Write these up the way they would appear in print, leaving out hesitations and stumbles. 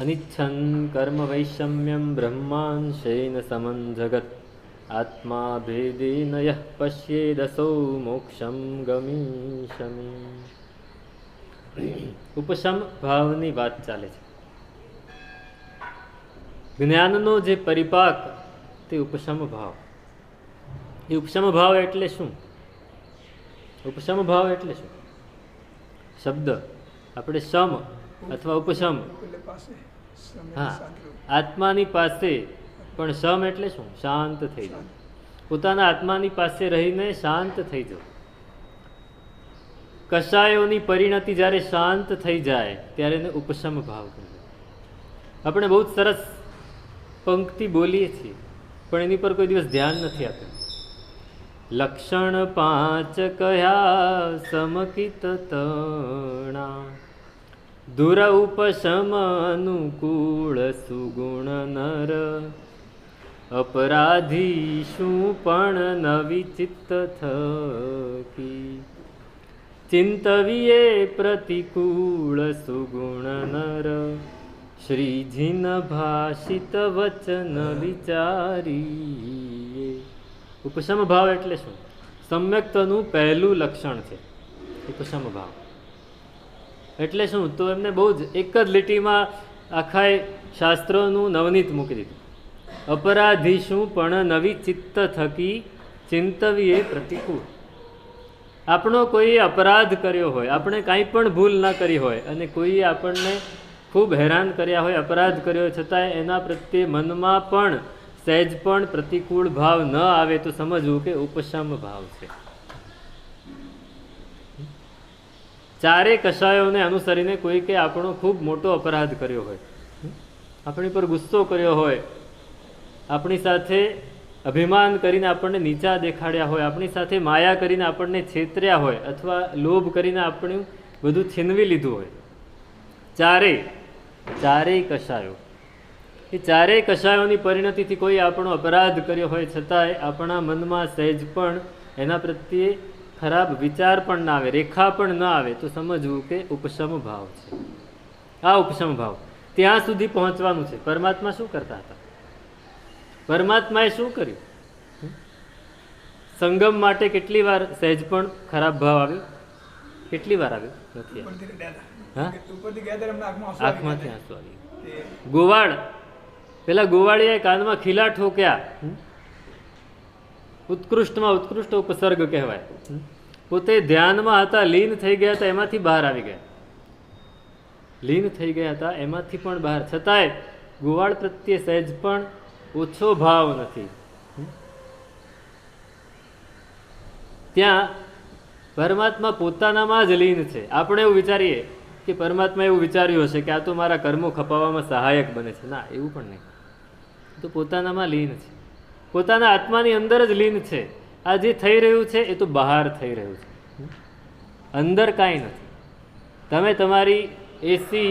અનિચ્છન કર્મ વૈષમ્યમ બ્રહ્માંશેન સમં જગત આત્મા ભેદેન યઃ પશ્યેદસૌ મોક્ષમ ગમીષમી. ઉપશમ ભાવની વાત ચાલે છે. જ્ઞાનનો જે પરિપાક તે ઉપશમ ભાવ. એ ઉપશમ ભાવ એટલે શું? ઉપશમ ભાવ એટલે શું? શબ્દ આપણે સમ અથવા ઉપશમ, હા, આત્માની પાસે, પણ સમ એટલે શું? શાંત થઈ જવું. પોતાના આત્માની પાસે રહીને શાંત થઈ જવું. કષાયોની પરિણતિ જ્યારે શાંત થઈ જાય ત્યારે એને ઉપશમ ભાવ કહેવાય. આપણે બહુ જ સરસ પંક્તિ બોલીએ છીએ પણ એની પર કોઈ દિવસ ધ્યાન નથી આપ્યું. લક્ષણ 5 કયા સમકિત તણા દુર ઉપશમ અનુકૂળ સુગુણ નર અપરાધી શું પણ નવી ચિત્ત થકી ચિંતવીએ પ્રતિકૂળ સુગુણ નર શ્રીજીન ભાષિત વચન વિચારીએ. ઉપશમ ભાવ એટલે શું? સમ્યક્તનું પહેલું લક્ષણ છે ઉપશમ ભાવ. એટલે શું? તો એમને બહુ જ એક જ લીટીમાં આખા શાસ્ત્રોનું નવનીત મૂકી દીધું. અપરાધી શું પણ નવી ચિત્ત થકી ચિંતવીએ પ્રતિકૂળ. આપણો કોઈએ અપરાધ કર્યો હોય, આપણે કાંઈ પણ ભૂલ ના કરી હોય અને કોઈએ આપણને ખૂબ હેરાન કર્યા હોય, અપરાધ કર્યો હોય, છતાંય એના પ્રત્યે મનમાં પણ સહેજ પણ પ્રતિકૂળ ભાવ ન આવે તો સમજવું કે ઉપશમ ભાવ છે. ચારે કષાયોને અનુસરીને કોઈ કે આપણો ખૂબ મોટો અપરાધ કર્યો હોય, આપણી પર ગુસ્સો કર્યો હોય, આપણી સાથે અભિમાન કરીને આપણને નીચા દેખાડ્યા હોય, આપણી સાથે માયા કરીને આપણને છેતર્યા હોય અથવા લોભ કરીને આપણું બધું છીનવી લીધું હોય, ચારેય કષાયો, એ ચારેય કષાયોની પરિણતિથી કોઈ આપણો અપરાધ કર્યો હોય છતાંય આપણા મનમાં સહેજ પણ એના પ્રત્યે ખરાબ વિચાર પણ ના આવે, રેખા પણ ન આવે તો સમજવું કે ઉપશમ ભાવ છે. આ ઉપશમ ભાવ ત્યાં સુધી પહોંચવાનું છે. પરમાત્મા શું કરતા હતા? પરમાત્માએ શું કર્યું? સંગમ માટે કેટલી વાર સહેજ પણ ખરાબ ભાવ આવ્યો? કેટલી વાર આવ્યો? નથી આંખમાંથી આંસુ આવી. ગોવાળ, પેલા ગોવાળીએ કાનમાં ખીલા ઠોક્યા, ઉત્કૃષ્ટમાં ઉત્કૃષ્ટ ઉપસર્ગ કહેવાય. પોતે ધ્યાનમાં હતા, લીન થઈ ગયા હતા, એમાંથી બહાર આવી ગયા. લીન થઈ ગયા હતા એમાંથી પણ બહાર, છતાંય ગોવાળ પ્રત્યે સહેજ પણ ઓછો ભાવ નથી. ત્યાં પરમાત્મા પોતાનામાં જ લીન છે. આપણે એવું વિચારીએ કે પરમાત્મા એવું વિચાર્યું હશે કે આ તો મારા કર્મો ખપાવવામાં સહાયક બને છે. ના, એવું પણ નહીં. તો પોતાનામાં લીન છે, પોતાના આત્માની અંદર જ લીન છે. આ જે થઈ રહ્યું છે એ તો બહાર થઈ રહ્યું છે, અંદર કાંઈ નથી. તમે તમારી એસી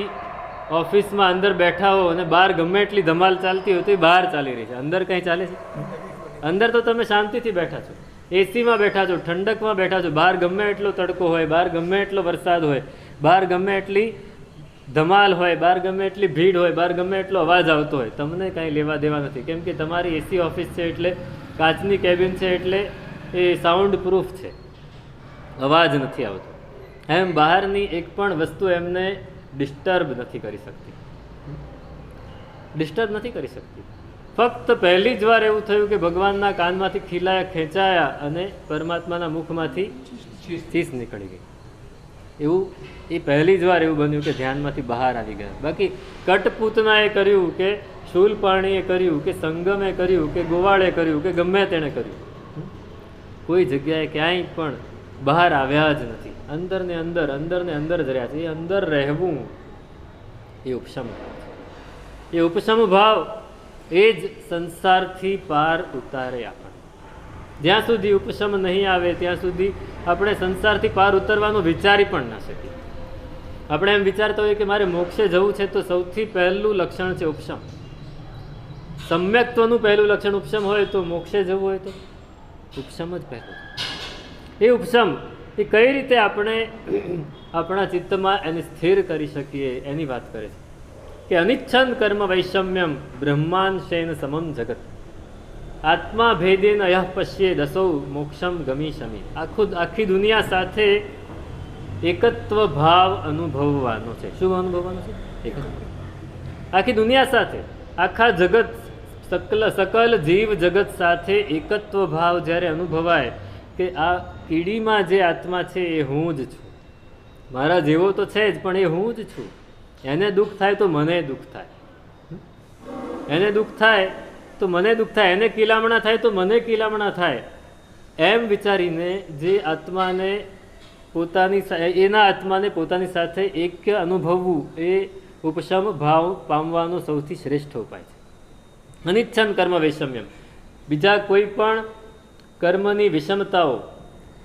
ઓફિસમાં અંદર બેઠા હો અને બહાર ગમે એટલી ધમાલ ચાલતી હોય તો એ બહાર ચાલી રહી છે, અંદર કંઈ ચાલે છે? અંદર તો તમે શાંતિથી બેઠા છો, એસીમાં બેઠા છો, ઠંડકમાં બેઠા છો. બહાર ગમે એટલો તડકો હોય, બહાર ગમે એટલો વરસાદ હોય, બહાર ગમે એટલી ધમાલ હોય, બહાર ગમે એટલી ભીડ હોય, બહાર ગમે એટલો અવાજ આવતો હોય, તમને કાંઈ લેવા દેવા નથી. કેમ કે તમારી એસી ઓફિસ છે, એટલે કાચની કેબિન છે, એટલે એ સાઉન્ડ પ્રૂફ છે, અવાજ નથી આવતો. એમ બહારની એક પણ વસ્તુ એમને ડિસ્ટર્બ નથી કરી શકતી, ડિસ્ટર્બ નથી કરી શકતી. ફક્ત પહેલી જ વાર એવું થયું કે ભગવાનના કાનમાંથી ખીલા ખેંચાયા અને પરમાત્માના મુખમાંથી ચીસ નીકળી ગઈ. એવું એ પહેલી જ વાર એવું બન્યું કે ધ્યાનમાંથી બહાર આવી ગયા. બાકી કટપૂતનાએ કર્યું કે શૂલપાણીએ કર્યું કે સંગમે કર્યું કે ગોવાળે કર્યું કે ગમે તેણે કર્યું, કોઈ જગ્યાએ ક્યાંય પણ બહાર આવ્યા જ નથી. અંદર ને અંદર, અંદર ને અંદર જ રહ્યા છે. એ અંદર રહેવું એ ઉપશમ ભાવ છે. એ ઉપશમ ભાવ એ જ સંસારથી પાર ઉતારે આપણને. જ્યાં સુધી ઉપશમ નહીં આવે ત્યાં સુધી આપણે સંસારથી પાર ઉતરવાનું વિચારી પણ ના શકીએ. આપણે એમ વિચારતા હોઈએ કે મારે મોક્ષે જવું છે તો સૌથી પહેલું લક્ષણ છે ઉપશમ. સમ્યક્ત્વનું પહેલું લક્ષણ ઉપશમ હોય તો મોક્ષે જવું હોય તો ઉપશમ જ પહેલું. એ ઉપશમ એ કઈ રીતે આપણે આપણા ચિત્તમાં એને સ્થિર કરી શકીએ એની વાત કરે છે. કે અનિચ્છન કર્મ વૈષમ્યમ બ્રહ્માંશેન સમમ જગત આત્મા ભેદેન અયઃ પશ્યે દસૌ મોક્ષમ ગમીશમી. આખી દુનિયા સાથે એકત્વ ભાવ અનુભવવાનો છે. શું અનુભવવાનો છે? એકત્વ. આખી દુનિયા સાથે, આખા જગત, સકલ જીવ જગત સાથે એકત્વ ભાવ જ્યારે અનુભવાય કે આ કીડીમાં જે આત્મા છે એ હું જ છું, મારા જેવો તો છે જ પણ એ હું જ છું. એને દુઃખ થાય તો મને દુઃખ થાય, એને દુઃખ થાય તો મને દુઃખ થાય, એને કિલામણા થાય તો મને કિલામણા થાય, એમ વિચારીને જે આત્માને એના આત્માને પોતાની સાથે એક્ય અનુભવવું એ ઉપશમ ભાવ પામવાનો સૌથી શ્રેષ્ઠ ઉપાય છે. અનિચ્છન કર્મ વૈષમ્યમ. બીજા કોઈ પણ કર્મની વિષમતાઓ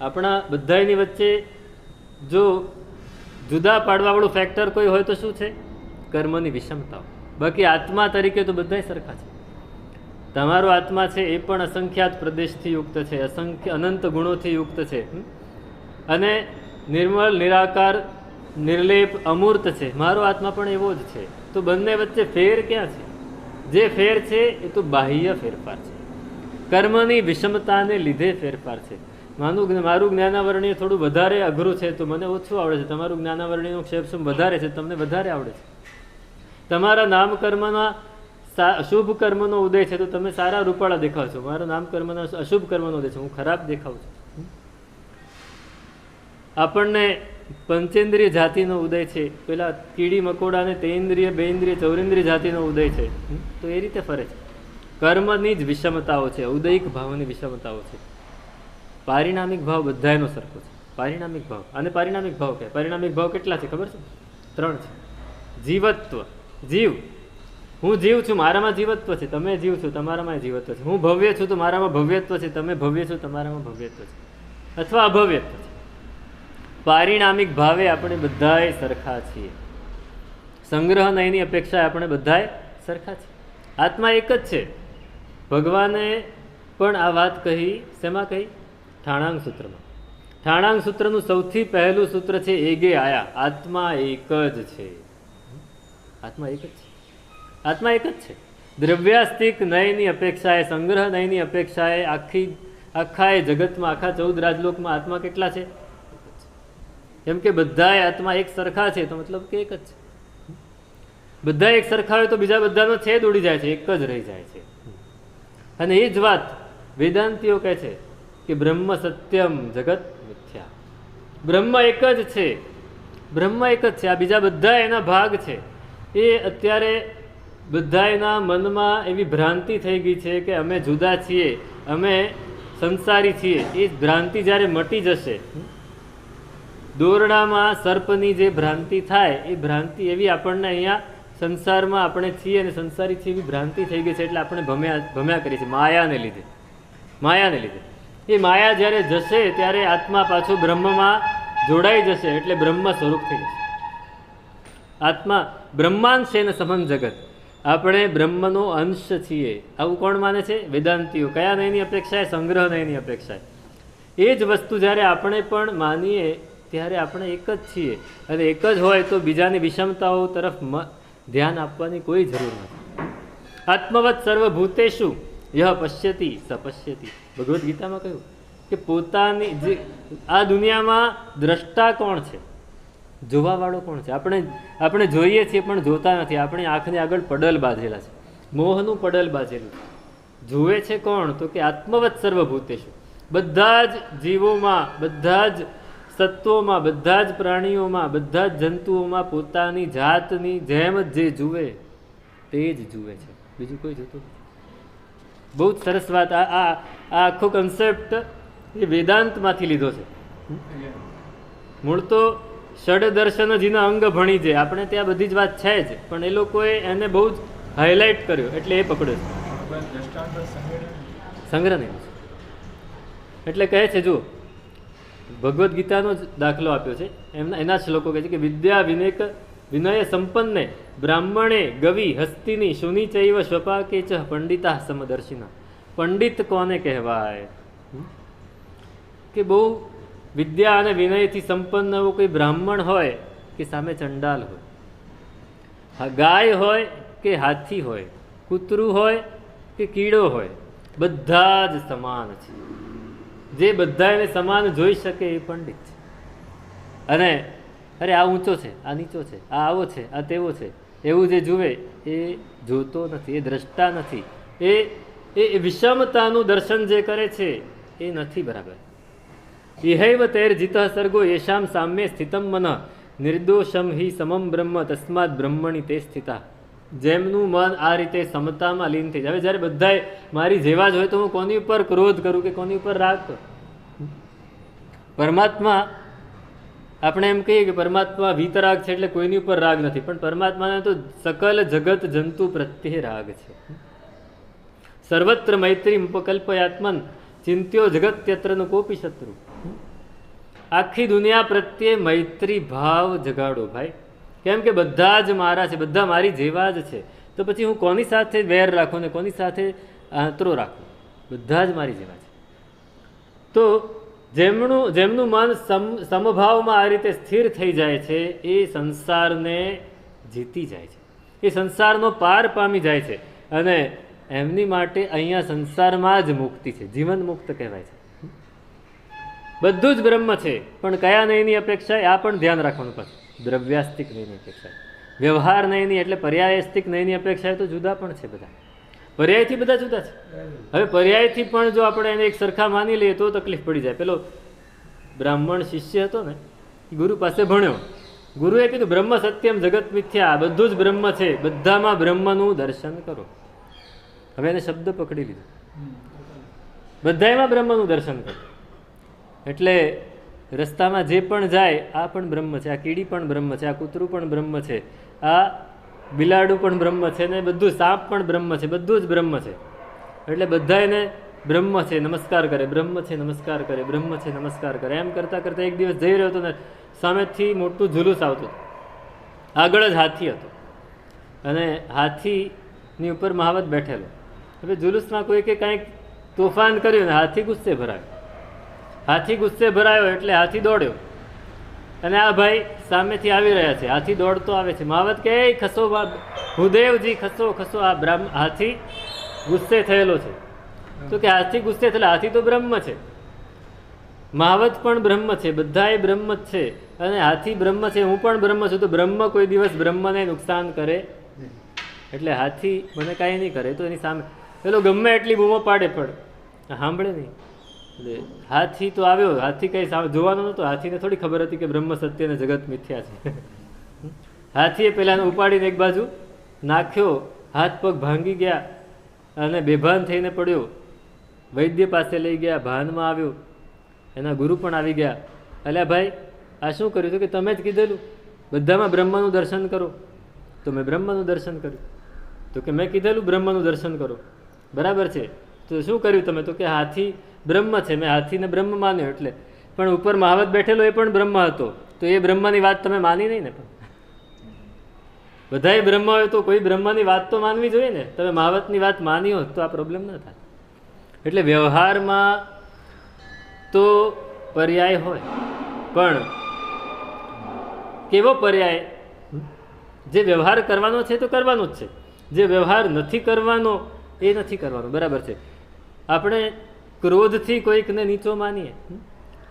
આપણા બધાની વચ્ચે જો જુદા પાડવાવાળું ફેક્ટર કોઈ હોય તો શું છે? કર્મની વિષમતાઓ. બાકી આત્મા તરીકે તો બધા સરખા છે. તમારો આત્મા છે એ પણ અસંખ્યાત પ્રદેશથી યુક્ત છે, અસંખ્ય અનંત ગુણોથી યુક્ત છે અને નિર્મળ, નિરાકાર, નિર્લેપ, અમૂર્ત છે. મારો આત્મા પણ એવો જ છે. તો બંને વચ્ચે ફેર ક્યાં છે? જે ફેર છે એ તો બાહ્ય ફેરફાર છે, કર્મની વિષમતાને લીધે ફેરફાર છે. મારું જ્ઞાનાવરણીય થોડું વધારે અઘરું છે તો મને ઓછું આવડે છે, તમારું જ્ઞાનાવરણીયનું ક્ષેપસમ વધારે છે, તમને વધારે આવડે છે. તમારા નામકર્મના અશુભ કર્મનો ઉદય છે તો તમે સારા રૂપાળા દેખાવ છો, મારા નામકર્મના અશુભ કર્મનો ઉદય છે, હું ખરાબ દેખાવ છું. આપણને પંચેન્દ્રિય જાતિનો ઉદય છે, પેલા કીડી મકોડાને તેન્દ્રિય, બેન્દ્રિય, ચૌરેન્દ્રિય જાતિનો ઉદય છે. તો એ રીતે ફરે છે. કર્મની જ વિષમતાઓ છે, ઉદયિક ભાવની વિષમતાઓ છે. પારિણામિક ભાવ બધાનો સરખો છે. પારિણામિક ભાવ અને પારિણામિક ભાવ કહે. પારિણામિક ભાવ કેટલા છે ખબર છે? 3 છે. જીવત્વ, જીવ, હું જીવ છું, મારામાં જીવત્વ છે, તમે જીવ છો, તમારામાં જીવત્વ છે. હું ભવ્ય છું તો મારામાં ભવ્યત્વ છે, તમે ભવ્ય છો, તમારામાં ભવ્યત્વ છે, અથવા અભવ્યત્વ છે. પારિણામિક ભાવે આપણે બધાએ સરખા છીએ. સંગ્રહ નયની અપેક્ષાએ આપણે બધાએ સરખા છીએ. આત્મા એક જ છે. ભગવાને પણ આ વાત કહી. શેમાં કહી? ઠાણાંગ સૂત્રમાં. ઠાણાંગ સૂત્રનું સૌથી પહેલું સૂત્ર છે એગે આયા. આત્મા એક જ છે. આત્મા એક જ છે. આત્મા એક જ છે. દ્રવ્યાસ્તિક નયની અપેક્ષાએ, સંગ્રહ નયની અપેક્ષાએ આખા જગતમાં, આખા 14 રાજલોકમાં આત્મા કેટલા છે? કેમ કે બધા આત્મા એક સરખા છે તો મતલબ કે એક જ છે. બધા એક સરખા હોય તો બીજા બધાનો છેદ ઉડી જાય છે, એક જ રહી જાય છે. અને એ જ વાત વેદાંતિઓ કહે છે કે બ્રહ્મ સત્યમ જગત મિથ્યા. બ્રહ્મ એક જ છે, બ્રહ્મ એક જ છે. આ બીજા બધા એના ભાગ છે. એ અત્યારે બધાના મનમાં એવી ભ્રાંતિ થઈ ગઈ છે કે અમે જુદા છીએ, અમે સંસારી છીએ. એ ભ્રાંતિ જ્યારે મટી જશે, દોરડામાં સર્પની જે ભ્રાંતિ થાય એ ભ્રાંતિ એવી આપણને અહીંયા સંસારમાં આપણે છીએ અને સંસારી છીએ એવી ભ્રાંતિ થઈ ગઈ છે. એટલે આપણે ભમ્યા કરીએ છીએ માયાને લીધે. માયાને લીધે એ માયા જ્યારે જશે ત્યારે આત્મા પાછું બ્રહ્મમાં જોડાઈ જશે, એટલે બ્રહ્મ સ્વરૂપ થઈ જશે. આત્મા બ્રહ્માંશેન સમમ જગત. આપણે બ્રહ્મનો અંશ છીએ. આવું કોણ માને છે? વેદાંતિઓ. કયા નયની અપેક્ષાએ? સંગ્રહ નયની અપેક્ષાએ. એ જ વસ્તુ જ્યારે આપણે પણ માનીએ ત્યારે આપણે એક જ છીએ. અને એક જ હોય તો બીજાની વિષમતાઓ તરફ ધ્યાન આપવાની કોઈ જરૂર નથી. આત્મવત સર્વભૂતેષુ યહ પશ્યતિ સ પશ્યતિ. ભગવદ્ ગીતામાં કહ્યું કે પોતાની જે આ દુનિયામાં દ્રષ્ટા કોણ છે? જોવાવાળો કોણ છે? આપણે જોઈએ છીએ પણ જોતા નથી. આપણી આંખની આગળ પડલ બાંધેલા છે, મોહનું પડલ બાંધેલું છે. જુએ છે કોણ? તો કે આત્મવત સર્વભૂતેષુ. બધા જ જીવોમાં, બધા જ સત્વોમાં, બધા જ પ્રાણીઓમાં, બધા જ જંતુઓમાં પોતાની જાતની જેમ જે જુએ તે જ જુએ છે, બીજું કોઈ જોતું નથી. બહુ જ સરસ વાત. આ આખો કન્સેપ્ટ એ વેદાંતમાંથી લીધો છે. મૂળ તો ષડદર્શનજીના અંગ ભણી છે. આપણે ત્યાં બધી જ વાત છે જ, પણ એ લોકોએ એને બહુ જ હાઇલાઇટ કર્યો એટલે એ પકડ્યો છે. સંગ્રહ નહીં એટલે કહે છે, જો ભગવદ્ ગીતાનો જ દાખલો આપ્યો છે. એના શ્લોકો કહે છે કે વિદ્યા વિનય સંપન્ને બ્રાહ્મણે ગવિ હસ્તિની શુનિ ચૈવ સ્વપાકે ચ પંડિતા સમદર્શિના. પંડિત કોને કહેવાય? કે બહુ વિદ્યા અને વિનયથી સંપન્ન એવો કોઈ બ્રાહ્મણ હોય કે સામે ચંડાલ હોય. ગાય હોય કે હાથી હોય, કૂતરું હોય કે કીડો હોય, બધા જ સમાન છે. જે બધા એને સમાન જોઈ શકે એ પંડિત છે. અને અરે આ ઊંચો છે, આ નીચો છે, આ આવો છે, આ તેવો છે, એવું જે જુએ એ જોતો નથી, એ દ્રષ્ટા નથી. એ વિષમતાનું દર્શન જે કરે છે એ નથી બરાબર. ઇહૈવ તૈર જીત સર્ગો યેશામ સામ્ય સ્થિતમ મન નિર્દોષમ હિ સમમ બ્રહ્મ તસ્માત બ્રહ્મણી તે સ્થિતા. જેમનું મન આ રીતે સમતામાં લીન થઈ જાય. હવે જ્યારે બધાય મારી જેવા જ હોય તો હું કોની ઉપર ક્રોધ કરું કે કોની ઉપર રાગ કરું? પરમાત્મા, આપણે એમ કહીએ કે પરમાત્મા વીતરાગ છે એટલે કોઈની ઉપર રાગ નથી, પણ પરમાત્માને તો સકલ જગત જંતુ પ્રત્યે રાગ છે. સર્વત્ર મૈત્રી ઉપકલ્પયાત્મન ચિંત્યો જગત્યત્ર ન કોપી શત્રુ. આખી દુનિયા પ્રત્યે મૈત્રી ભાવ જગાડો ભાઈ. કેમ કે બધા જ મારા છે, બધા મારી જેવા જ છે. તો પછી હું કોની સાથે વેર રાખું ને કોની સાથે આંતરો રાખું? બધા જ મારી જેવા છે. તો જેમનું મન સમભાવમાં આ રીતે સ્થિર થઈ જાય છે એ સંસારને જીતી જાય છે, એ સંસારનો પાર પામી જાય છે. અને એમની માટે અહીંયા સંસારમાં જ મુક્તિ છે, જીવન મુક્ત કહેવાય છે. બધું જ બ્રહ્મ છે, પણ કયા નયની અપેક્ષાએ આ પણ ધ્યાન રાખવાનું. પાછું દ્રવ્યાસ્તિક નયની અપેક્ષાએ, વ્યવહાર નયની એટલે પર્યાયસ્તિક નયની અપેક્ષાએ તો જુદા પણ છે બધા. પર્યાયથી બધા જુદા છે. હવે પર્યાયથી પણ જો આપણે એને એક સરખા માની લઈએ તો તકલીફ પડી જાય. પેલો બ્રાહ્મણ શિષ્ય હતો ને, ગુરુ પાસે ભણ્યો. ગુરુએ કીધું બ્રહ્મ સત્યમ જગત મિથ્યા, બધું જ બ્રહ્મ છે, બધામાં બ્રહ્મનું દર્શન કરો. હવે એને શબ્દ પકડી લીધો, બધામાં બ્રહ્મનું દર્શન કરો. એટલે રસ્તામાં જે પણ જાય આ પણ બ્રહ્મ છે, આ કીડી પણ બ્રહ્મ છે, આ કૂતરું પણ બ્રહ્મ છે, આ બિલાડું પણ બ્રહ્મ છે, ને બધું સાપ પણ બ્રહ્મ છે, બધું જ બ્રહ્મ છે. એટલે બધા એને બ્રહ્મ છે નમસ્કાર કરે, બ્રહ્મ છે નમસ્કાર કરે, બ્રહ્મ છે નમસ્કાર કરે. એમ કરતાં કરતાં એક દિવસ જઈ રહ્યો હતો ને સામેથી મોટું ઝુલુસ આવતું, આગળ જ હાથી હતો અને હાથીની ઉપર મહાવત બેઠેલો. હવે ઝુલુસમાં કોઈ કે કાંઈક તોફાન કર્યું ને હાથી ગુસ્સે ભરાયો. હાથી ગુસ્સે ભરાયો એટલે હાથી દોડ્યો અને આ ભાઈ સામેથી આવી રહ્યા છે, હાથી દોડતો આવે છે. મહાવત કે ખસો ભૂદેવજી, ખસો ખસો. આ હાથી ગુસ્સે થયેલો છે. તો કે હાથી ગુસ્સે થયેલા, હાથી તો બ્રહ્મ છે, મહાવત પણ બ્રહ્મ છે, બધા એ બ્રહ્મ જ છે, અને હાથી બ્રહ્મ છે, હું પણ બ્રહ્મ છું. તો બ્રહ્મ કોઈ દિવસ બ્રહ્મને નુકસાન કરે એટલે હાથી મને કાંઈ નહીં કરે. તો એની સામે પેલો ગમે એટલી બૂમો પાડે પણ સાંભળે નહીં. એટલે હાથી તો આવ્યો, હાથી કઈ જોવાનો નહોતો. હાથીને થોડી ખબર હતી કે બ્રહ્મ સત્ય ને જગત મિથ્યા છે. હાથીએ પેલાને ઉપાડીને એક બાજુ નાખ્યો, હાથ પગ ભાંગી ગયા અને બેભાન થઈને પડ્યો. વૈદ્ય પાસે લઈ ગયા, ભાનમાં આવ્યો, એના ગુરુ પણ આવી ગયા. અલ્યા ભાઈ આ શું કર્યું? તો કે તમે જ કીધેલું બધામાં બ્રહ્મનું દર્શન કરો. તો મેં બ્રહ્મનું દર્શન કર્યું. તો કે મેં કીધેલું બ્રહ્મનું દર્શન કરો, બરાબર છે. તો શું કર્યું તમે? તો કે હાથી બ્રહ્મ છે, મેં હાથીને બ્રહ્મ માન્યો. એટલે પણ ઉપર મહાવત બેઠેલો એ પણ બ્રહ્મ હતો, તો એ બ્રહ્મની વાત તમે માની નહીં ને. પણ બધા બ્રહ્મ હોય તો કોઈ બ્રહ્મની વાત તો માનવી જોઈએ ને. તમે મહાવતની વાત માની હોત તો આ પ્રોબ્લેમ ન થાય. એટલે વ્યવહારમાં તો પર્યાય હોય, પણ કેવો પર્યાય? જે વ્યવહાર કરવાનો છે તો કરવાનો જ છે, જે વ્યવહાર નથી કરવાનો એ નથી કરવાનો, બરાબર છે. આપણે ક્રોધથી કોઈકને નીચો માનીએ,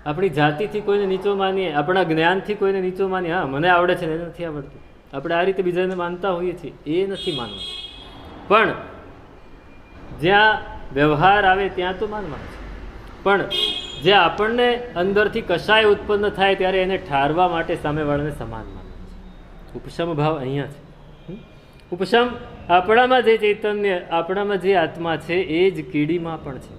આપણી જાતિથી કોઈને નીચો માનીએ, આપણા જ્ઞાનથી કોઈને નીચો માનીએ. હા મને આવડે છે ને એને નથી આવડતું, આપણે આ રીતે બીજાને માનતા હોઈએ છીએ, એ નથી માનવું. પણ જ્યાં વ્યવહાર આવે ત્યાં તો માનવાનું છે. પણ જે આપણને અંદરથી કશાય ઉત્પન્ન થાય ત્યારે એને ઠારવા માટે સામેવાળાને સમાન માનવાનું છે. ઉપશમ ભાવ અહીંયા છે. ઉપશમ આપણામાં જે ચૈતન્ય, આપણામાં જે આત્મા છે એ જ કીડીમાં પણ છે.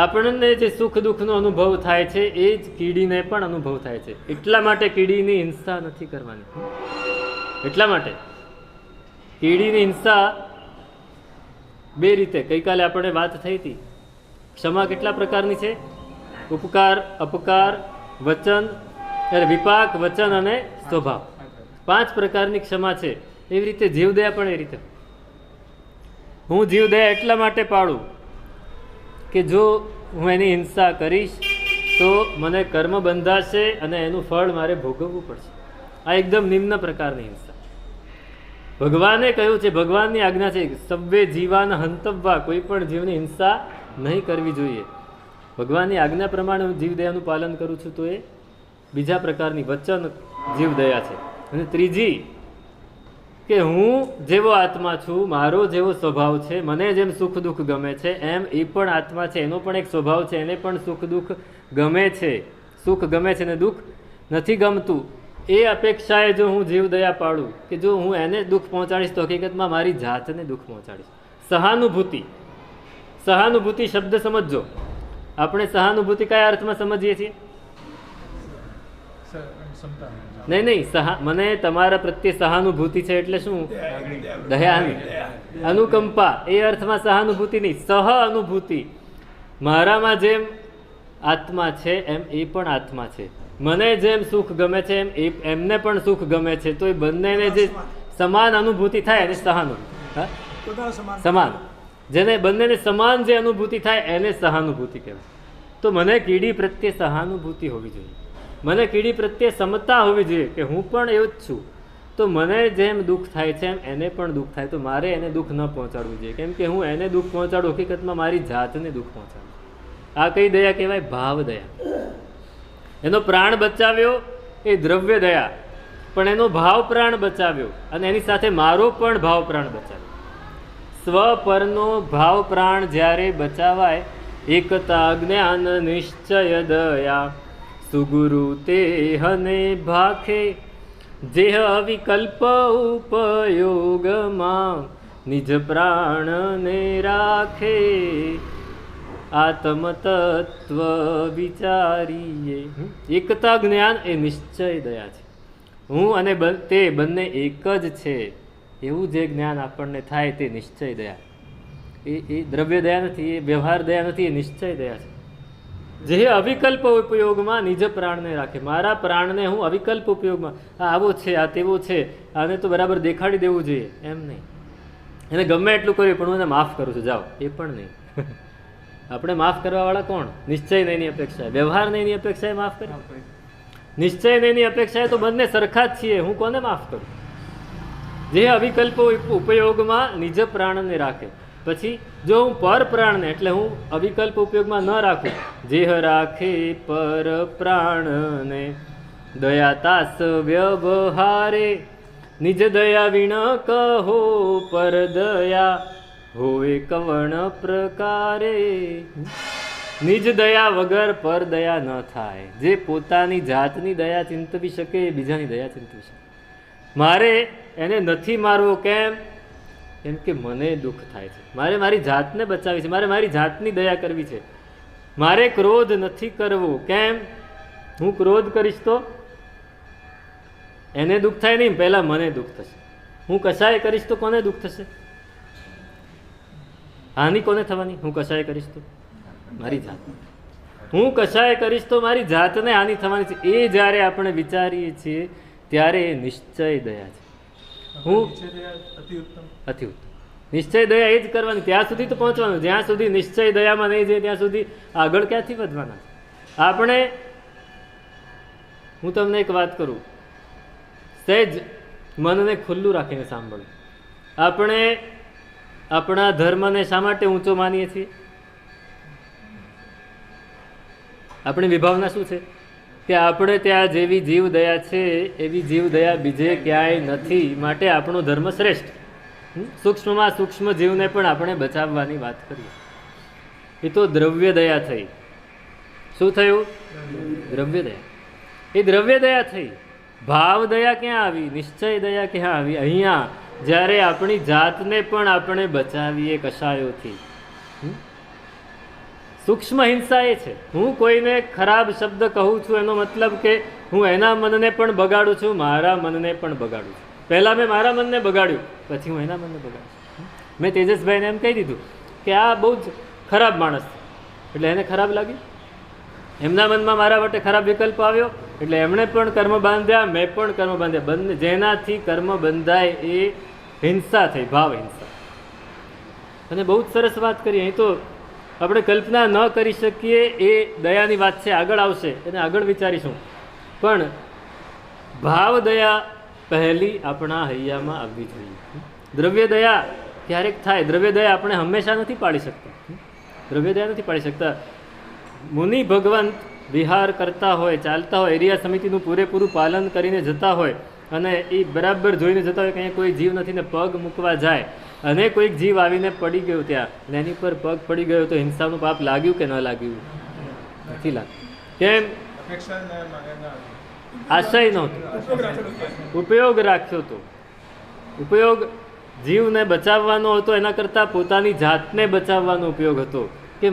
આપણને જે સુખ દુઃખનો અનુભવ થાય છે એ જ કીડીને પણ અનુભવ થાય છે. એટલા માટે કીડીની હિંસા નથી કરવાની. એટલા માટે કીડીની હિંસા બે રીતે, ગઈકાલે આપણે વાત થઈ હતી. ક્ષમા કેટલા પ્રકારની છે? ઉપકાર, અપકાર, વચન, વિપાક, વચન અને સ્વભાવ. 5 પ્રકારની ક્ષમા છે. એવી રીતે જીવદયા પણ એ રીતે. હું જીવદયા એટલા માટે પાડું કે જો હું એની હિંસા કરીશ તો મને કર્મ બંધાશે અને એનું ફળ મારે ભોગવવું પડશે. આ એકદમ નિમ્ન પ્રકારની હિંસા. ભગવાને કહ્યું છે, ભગવાનની આજ્ઞા છે, સવ્વે જીવાન હંતવ્વા, કોઈ પણ જીવની હિંસા નહીં કરવી જોઈએ. ભગવાનની આજ્ઞા પ્રમાણે હું જીવદયાનું પાલન કરું છું, તો એ બીજા પ્રકારની વચન જીવદયા છે. અને ત્રીજી કે હું જેવો આત્મા છું, મારો જેવો સ્વભાવ છે, મને જેમ સુખ દુઃખ ગમે છે એમ એ પણ આત્મા છે, એનો પણ એક સ્વભાવ છે, એને પણ સુખ દુઃખ ગમે છે. સુખ ગમે છે ને દુઃખ નથી ગમતું. એ અપેક્ષાએ જો હું જીવદયા પાડું કે જો હું એને દુઃખ પહોંચાડીશ તો હકીકતમાં મારી જાતને દુઃખ પહોંચાડીશ. સહાનુભૂતિ, સહાનુભૂતિ શબ્દ સમજજો. આપણે સહાનુભૂતિ કયા અર્થમાં સમજીએ છીએ? નહીં, મને તમારા પ્રત્યે સહાનુભૂતિ છે એટલે શું? દયાની, અનુકંપા, એ અર્થમાં સહાનુભૂતિ નહીં, સહ અનુભૂતિ. મારામાં જેમ આત્મા છે એમ એ પણ આત્મા છે, મને જેમ સુખ ગમે છે એમ એમને પણ સુખ ગમે છે, તો એ બંનેને જે સમાન અનુભૂતિ થાય એને સહાનુભૂતિ. સમાન, જેને બંનેને સમાન જે અનુભૂતિ થાય એને સહાનુભૂતિ કહેવાય. તો મને કીડી પ્રત્યે સહાનુભૂતિ હોવી જોઈએ, મને કીડી પ્રત્યે સમતા હોવી જોઈએ કે હું પણ એવું જ છું, તો મને જેમ દુઃખ થાય છે એમ એને પણ દુઃખ થાય, તો મારે એને દુઃખ ન પહોંચાડવું જોઈએ, કેમ કે હું એને દુઃખ પહોંચાડું હકીકતમાં મારી જાતને દુઃખ પહોંચાડું. આ કઈ દયા કહેવાય? ભાવ દયા. એનો પ્રાણ બચાવ્યો એ દ્રવ્ય દયા, પણ એનો ભાવ પ્રાણ બચાવ્યો અને એની સાથે મારો પણ ભાવ પ્રાણ બચાવ્યો. સ્વ પરનો ભાવ પ્રાણ જ્યારે બચાવાય, એકતા જ્ઞાન નિશ્ચય દયા, સુગુરુ તે હને ભાખે, જેહ અવિકલ્પ ઉપયોગમાં નિજ પ્રાણને રાખે, આત્મ તત્વ વિચારીએ. એકતા જ્ઞાન એ નિશ્ચય દયા છે. હું અને તે બંને એક જ છે એવું જે જ્ઞાન આપણને થાય તે નિશ્ચય દયા. એ દ્રવ્ય દયા નથી, એ વ્યવહાર દયા નથી, એ નિશ્ચય દયા છે. જે અવિકલ્પ ઉપયોગમાં નિજ પ્રાણને રાખે. મારા પ્રાણને હું અવિકલ્પ ઉપયોગમાં, આ આવો છે, આ તેવો છે, આને તો બરાબર દેખાડી દેવું જોઈએ એમ નહીં. એને ગમે એટલું કર્યું પણ હું એને માફ કરું છું, જાઓ, એ પણ નહીં. આપણે માફ કરવાવાળા કોણ? નિશ્ચય નહીંની અપેક્ષાએ, વ્યવહાર નહીંની અપેક્ષાએ માફ કરે, નિશ્ચય નહીંની અપેક્ષાએ તો બંને સરખા જ છીએ, હું કોને માફ કરું? જે અવિકલ્પ ઉપયોગમાં નિજ પ્રાણને રાખે. પછી જો હું પર પ્રાણને, એટલે હું અવિકલ્પ ઉપયોગમાં ન રાખું, જેહ રાખે પર પ્રાણને, દયા તાસ વ્યવહારે, નિજ દયા વિણ કહો પર દયા હોય કવણ પ્રકારે. નિજ દયા વગર પર દયા ન થાય. જે પોતાની જાતની દયા ચિંતવી શકે એ બીજાની દયા ચિંતવી શકે. મારે એને નથી મારવો, કેમ? કેમ કે મને દુઃખ થાય છે, મારે મારી જાતને બચાવી છે, મારે મારી જાતની દયા કરવી છે. મારે ક્રોધ નથી કરવો, કેમ? હું ક્રોધ કરીશ તો એને દુઃખ થાય નહીં, પહેલા મને દુઃખ થશે. હું કશાય કરીશ તો કોને દુઃખ થશે? હાનિ કોને થવાની? હું કશાય કરીશ તો મારી જાત. હું કશાય કરીશ તો મારી જાતને હાનિ થવાની છે. એ જ્યારે આપણે વિચારીએ છીએ ત્યારે એ નિશ્ચય દયા છે. હું અતિ ઉત્તમ. નિશ્ચય દયા એ જ કરવાની, ત્યાં સુધી તો પહોંચવાનું. જ્યાં સુધી નિશ્ચય દયામાં નહીં જાય ત્યાં સુધી આગળ ક્યાંથી વધવાના છે આપણે? હું તમને એક વાત કરું, સહેજ મનને ખુલ્લું રાખીને સાંભળો. આપણે આપણા ધર્મને શા માટે ઊંચો માનીએ છીએ? આપણી વિભાવના શું છે? કે આપણે ત્યાં જેવી જીવ દયા છે એવી જીવ દયા બીજે ક્યાંય નથી, માટે આપણો ધર્મ શ્રેષ્ઠ. સૂક્ષ્મમાં સૂક્ષ્મ જીવને પણ આપણે બચાવવાની વાત કરીએ. એ તો દ્રવ્ય દયા થઈ. શું થયું? દ્રવ્ય દયા. એ દ્રવ્ય દયા થઈ. ભાવ દયા ક્યાં આવી? નિશ્ચય દયા ક્યાં આવી? અહીંયા જ્યારે આપણી જાતને પણ આપણે બચાવીએ કશાયોથી. સૂક્ષ્મ હિંસા એ છે, હું કોઈને ખરાબ શબ્દ કહું છું એનો મતલબ કે હું એના મનને પણ બગાડું છું, મારા મનને પણ બગાડું છું. પહેલાં મેં મારા મનને બગાડ્યું, પછી હું એના મનને બગાડું છું. મેં તેજસભાઈને એમ કહી દીધું કે આ બહુ જ ખરાબ માણસ છે, એટલે એને ખરાબ લાગ્યું. એમના મનમાં મારા માટે ખરાબ વિકલ્પ આવ્યો, એટલે એમણે પણ કર્મ બાંધ્યા, મેં પણ કર્મ બાંધ્યા. બંને જેનાથી કર્મ બંધાય એ હિંસા થઈ, ભાવ હિંસા. અને બહુ જ સરસ વાત કરી. અહીં તો આપણે કલ્પના ન કરી શકીએ એ દયાની વાત છે, આગળ આવશે, એને આગળ વિચારીશું. પણ ભાવ દયા પહેલી આપણા હૈયામાં આવવી જોઈએ. દ્રવ્ય દયા ક્યારેક થાય. દ્રવ્ય દયા આપણે હંમેશા નથી પાડી શકતા. દ્રવ્ય દયા નથી પાડી શકતા. મુનિ ભગવાન વિહાર કરતા હોય, ચાલતા હોય, એરિયા સમિતિનું પૂરેપૂરું પાલન કરીને જતા હોય અને એ બરાબર જોઈને જતા હોય કે અહીંયા કોઈ જીવ નથી ને પગ મૂકવા જાય અને કોઈક જીવ આવીને પડી ગયો ત્યાં ને એની પર પગ પડી ગયો તો હિંસાનું પાપ લાગ્યું કે ન લાગ્યું? નથી લાગ્યું. કેમ? આશય નહોતો, ઉપયોગ રાખ્યો હતો. ઉપયોગ જીવને બચાવવાનો હતો, એના કરતાં પોતાની જાતને બચાવવાનો ઉપયોગ હતો કે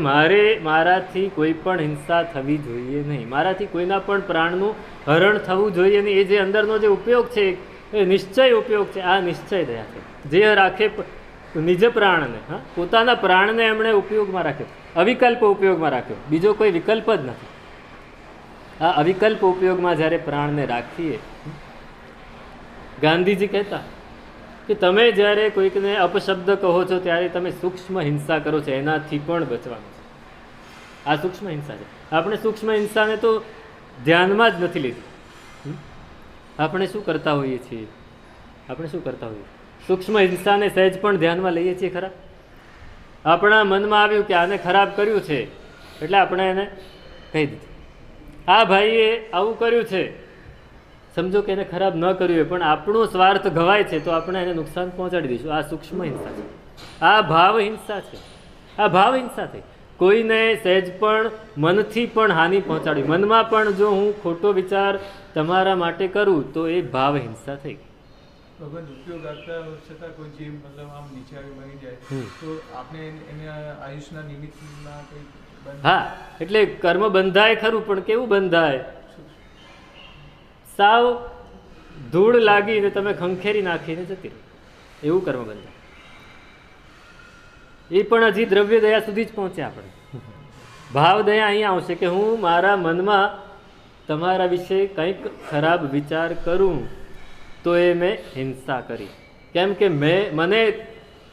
મારાથી કોઈ પણ હિંસા થવી જોઈએ નહીં, મારાથી કોઈના પણ પ્રાણનું હરણ થવું જોઈએ નહીં. એ જે અંદરનો જે ઉપયોગ છે એ નિશ્ચય ઉપયોગ છે. આ નિશ્ચય દયા છે. જે રાખે નિજ પ્રાણને, હા, પોતાના પ્રાણને એમણે ઉપયોગમાં રાખ્યો, અવિકલ્પ ઉપયોગમાં રાખ્યો, બીજો કોઈ વિકલ્પ જ નથી. આ અવિકલ્પ ઉપયોગમાં જ્યારે પ્રાણને રાખીએ, ગાંધીજી કહેતા કે તમે જ્યારે કોઈકને અપશબ્દ કહો છો ત્યારે તમે સૂક્ષ્મ હિંસા કરો છો, એનાથી પણ બચવાનું છે. આ સૂક્ષ્મ હિંસા છે. આપણે સૂક્ષ્મ હિંસાને તો ધ્યાનમાં જ નથી લીધી. આપણે શું કરતા હોઈએ છીએ? આપણે શું કરતા હોઈએ? સૂક્ષ્મ હિંસાને સહેજ પણ ધ્યાનમાં લઈએ છીએ ખરા? આપણા મનમાં આવ્યું કે આને ખરાબ કર્યું છે એટલે આપણે એને કહી દીધું, આ ભાઈએ આવું કર્યું છે, સમજો કે એને ખરાબ ન કર્યું હોય પણ આપણો સ્વાર્થ ઘવાય છે તો આપણે એને નુકસાન પહોંચાડી દઈશું. આ સૂક્ષ્મ હિંસા છે. આ ભાવ હિંસા છે. આ ભાવ હિંસા થઈ. કોઈને સહેજ પણ મનથી પણ હાનિ પહોંચાડવી, મનમાં પણ જો હું ખોટો વિચાર તમારા માટે કરું તો એ ભાવ હિંસા થઈ. ભગવાન ઉપયોગ આપતા છતાં કોઈ જીવ મતલબ આમ નીચે આવી મરી જાય તો આપણે એને આયુષના નિમિત્તમાં કંઈ હા, એટલે કર્મ બંધાય ખરું, પણ કેવું બંધાય? સાવ ધૂળ લાગીને તમે ખંખેરી નાખીને જતી રહી, એવું કર્મ બંધાય. એ પણ હજી દ્રવ્ય દયા સુધી જ પહોંચ્યા આપણે. ભાવ દયા અહીંયા આવશે કે હું મારા મનમાં તમારા વિશે કંઈક ખરાબ વિચાર કરું તો એ મેં હિંસા કરી. કેમ કે મને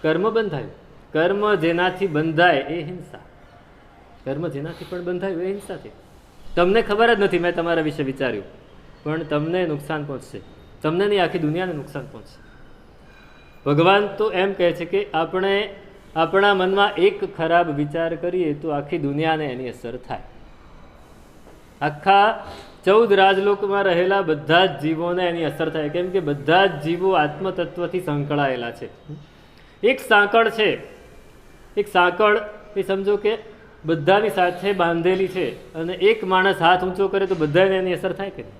કર્મ બંધાયું. કર્મ જેનાથી બંધાય એ હિંસા. કર્મ જેનાથી પણ બંધાયું એ હિંસા છે. તમને ખબર જ નથી મેં તમારા વિશે વિચાર્યું, પણ તમને નુકસાન પહોંચશે. તમને નહીં, આખી દુનિયાને નુકસાન પહોંચશે. ભગવાન તો એમ કહે છે કે આપણે આપણા મનમાં એક ખરાબ વિચાર કરીએ તો આખી દુનિયાને એની અસર થાય. આખા 14 રાજલોકમાં રહેલા બધા જ જીવોને એની અસર થાય. કેમ કે બધા જ જીવો આત્મતત્વથી સંકળાયેલા છે. એક સાંકળ છે, એક સાંકળ એ સમજો કે બધાની સાથે બાંધેલી છે અને એક માણસ હાથ ઊંચો કરે તો બધાને એની અસર થાય કે નહીં?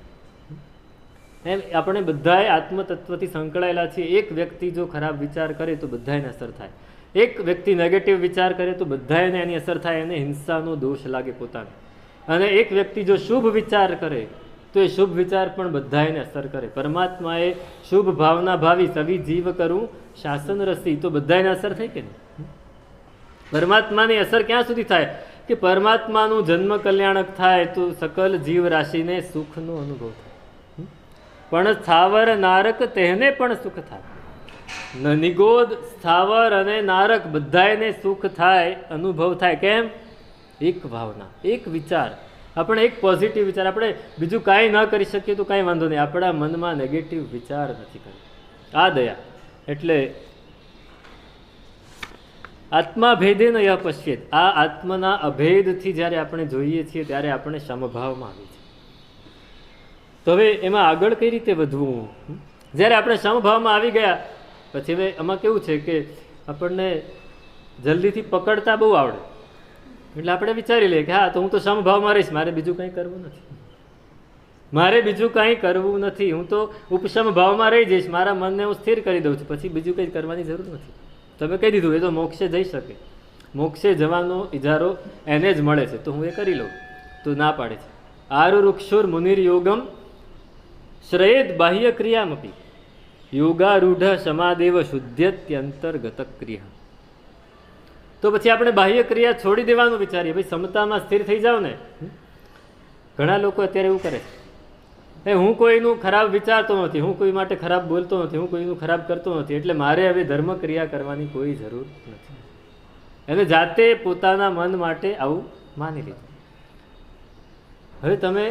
એમ આપણે બધાએ આત્મતત્વથી સંકળાયેલા છીએ. એક વ્યક્તિ જો ખરાબ વિચાર કરે તો બધાને અસર થાય. એક વ્યક્તિ નેગેટિવ વિચાર કરે તો બધાને એની અસર થાય, એને હિંસાનો દોષ લાગે પોતાને. અને એક વ્યક્તિ જો શુભ વિચાર કરે તો એ શુભ વિચાર પણ બધાને અસર કરે. પરમાત્માએ શુભ ભાવના ભાવી સવી જીવ કરું શાસન રસી, તો બધાને અસર થઈ કે નહીં? પરમાત્માની અસર ક્યાં સુધી થાય કે પરમાત્માનું જન્મ કલ્યાણક થાય તો સકલ જીવ રાશિને સુખનો અનુભવ થાય. પણ સ્થાવર નારક તેને પણ સુખ થાય. નિગોદ, સ્થાવર અને નારક બધાને સુખ થાય, અનુભવ થાય. કેમ? એક ભાવના, એક વિચાર. આપણે એક પોઝિટિવ વિચાર, આપણે બીજું કાંઈ ન કરી શકીએ તો કાંઈ વાંધો નહીં, આપણા મનમાં નેગેટિવ વિચાર નથી કરવો. આ દયા. એટલે આત્મા ભેદેન યહ પશ્યેત, આ આત્માના અભેદથી જ્યારે આપણે જોઈએ છીએ ત્યારે આપણે સમભાવમાં આવીએ છીએ. તો હવે એમાં આગળ કઈ રીતે વધવું? જ્યારે આપણે સમભાવમાં આવી ગયા પછી હવે આમાં કેવું છે કે આપણને જલ્દીથી પકડતા બહુ આવડે. એટલે આપણે વિચારી લઈએ કે હા, તો હું તો સમભાવમાં રહીશ, મારે બીજું કંઈ કરવું નથી, મારે બીજું કંઈ કરવું નથી, હું તો ઉપશમ ભાવમાં રહી જઈશ, મારા મનને હું સ્થિર કરી દઉં છું, પછી બીજું કંઈ કરવાની જરૂર નથી. તમે કહી દીધું એ તો મોક્ષે જઈ શકે, મોક્ષે જવાનો ઇજારો એને જ મળે છે, તો હું એ કરી લઉં. તો ના પાડે છે. આરુરુક્ષુર મુનિર યોગમ શ્રેયદ બાહ્ય ક્રિયામપી યોગારૂઢ સમાદેવ શુદ્ધ્યત્યંતર્ગત ક્રિયા. તો પછી આપણે બાહ્ય ક્રિયા છોડી દેવાનું વિચારીએ. ભાઈ સમતામાં સ્થિર થઈ જાવ ને. ઘણા લોકો અત્યારે એવું કરે છે, હું કોઈનું ખરાબ વિચારતો નથી, હું કોઈ માટે ખરાબ બોલતો નથી, હું કોઈનું ખરાબ કરતો નથી, એટલે મારે હવે ધર્મ ક્રિયા કરવાની કોઈ જરૂર નથી. એને જાતે પોતાના મન માટે આવું માની લીધું. હવે તમે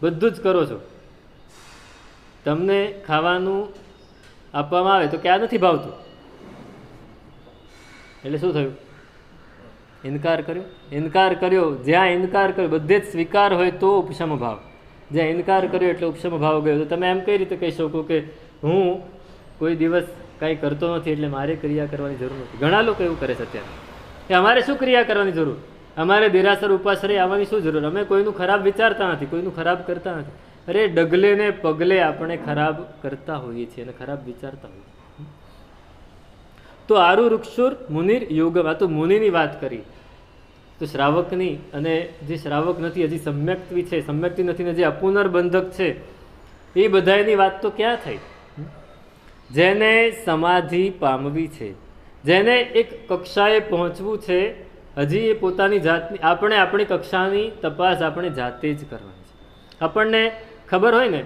બધું જ કરો છો, તમને ખાવાનું આપવામાં આવે તો કે આ નથી ભાવતું, એટલે શું થયું? ઇનકાર કર્યો. ઇનકાર કર્યો. જ્યાં ઇનકાર કર્યો બધે જ સ્વીકાર હોય તો ઉપશમ ભાવ, જ્યાં ઇનકાર કર્યો એટલે ઉપશમ ભાવ ગયો. તો તમે એમ કઈ રીતે કહી શકો કે હું કોઈ દિવસ કાંઈ કરતો નથી એટલે મારે ક્રિયા કરવાની જરૂર નથી? ઘણા લોકો એવું કરે છે અત્યારે કે અમારે શું ક્રિયા કરવાની જરૂર, અમારે દેરાસર ઉપાશ્રય આવવાની શું જરૂર, અમે કોઈનું ખરાબ વિચારતા નથી, કોઈનું ખરાબ કરતા નથી. અરે ડગલે ને પગલે આપણે ખરાબ કરતા હોઈએ છીએ અને ખરાબ વિચારતા હોઈએ. તો આરુ વૃક્ષુર મુનિર યોગમ, આ તો મુનિની વાત કરી. તો શ્રાવકની અને જે શ્રાવક નથી હજી સમ્યક્ત્વી છે, સમ્યક્તિ નથી ને જે અપુનર્બંધક છે, એ બધાની વાત તો ક્યાં થઈ? જેને સમાધિ પામવી છે, જેને એક કક્ષાએ પહોંચવું છે, હજી એ પોતાની જાતની, આપણે આપણી કક્ષાની તપાસ આપણે જાતે જ કરવાની છે. આપણને ખબર હોય ને,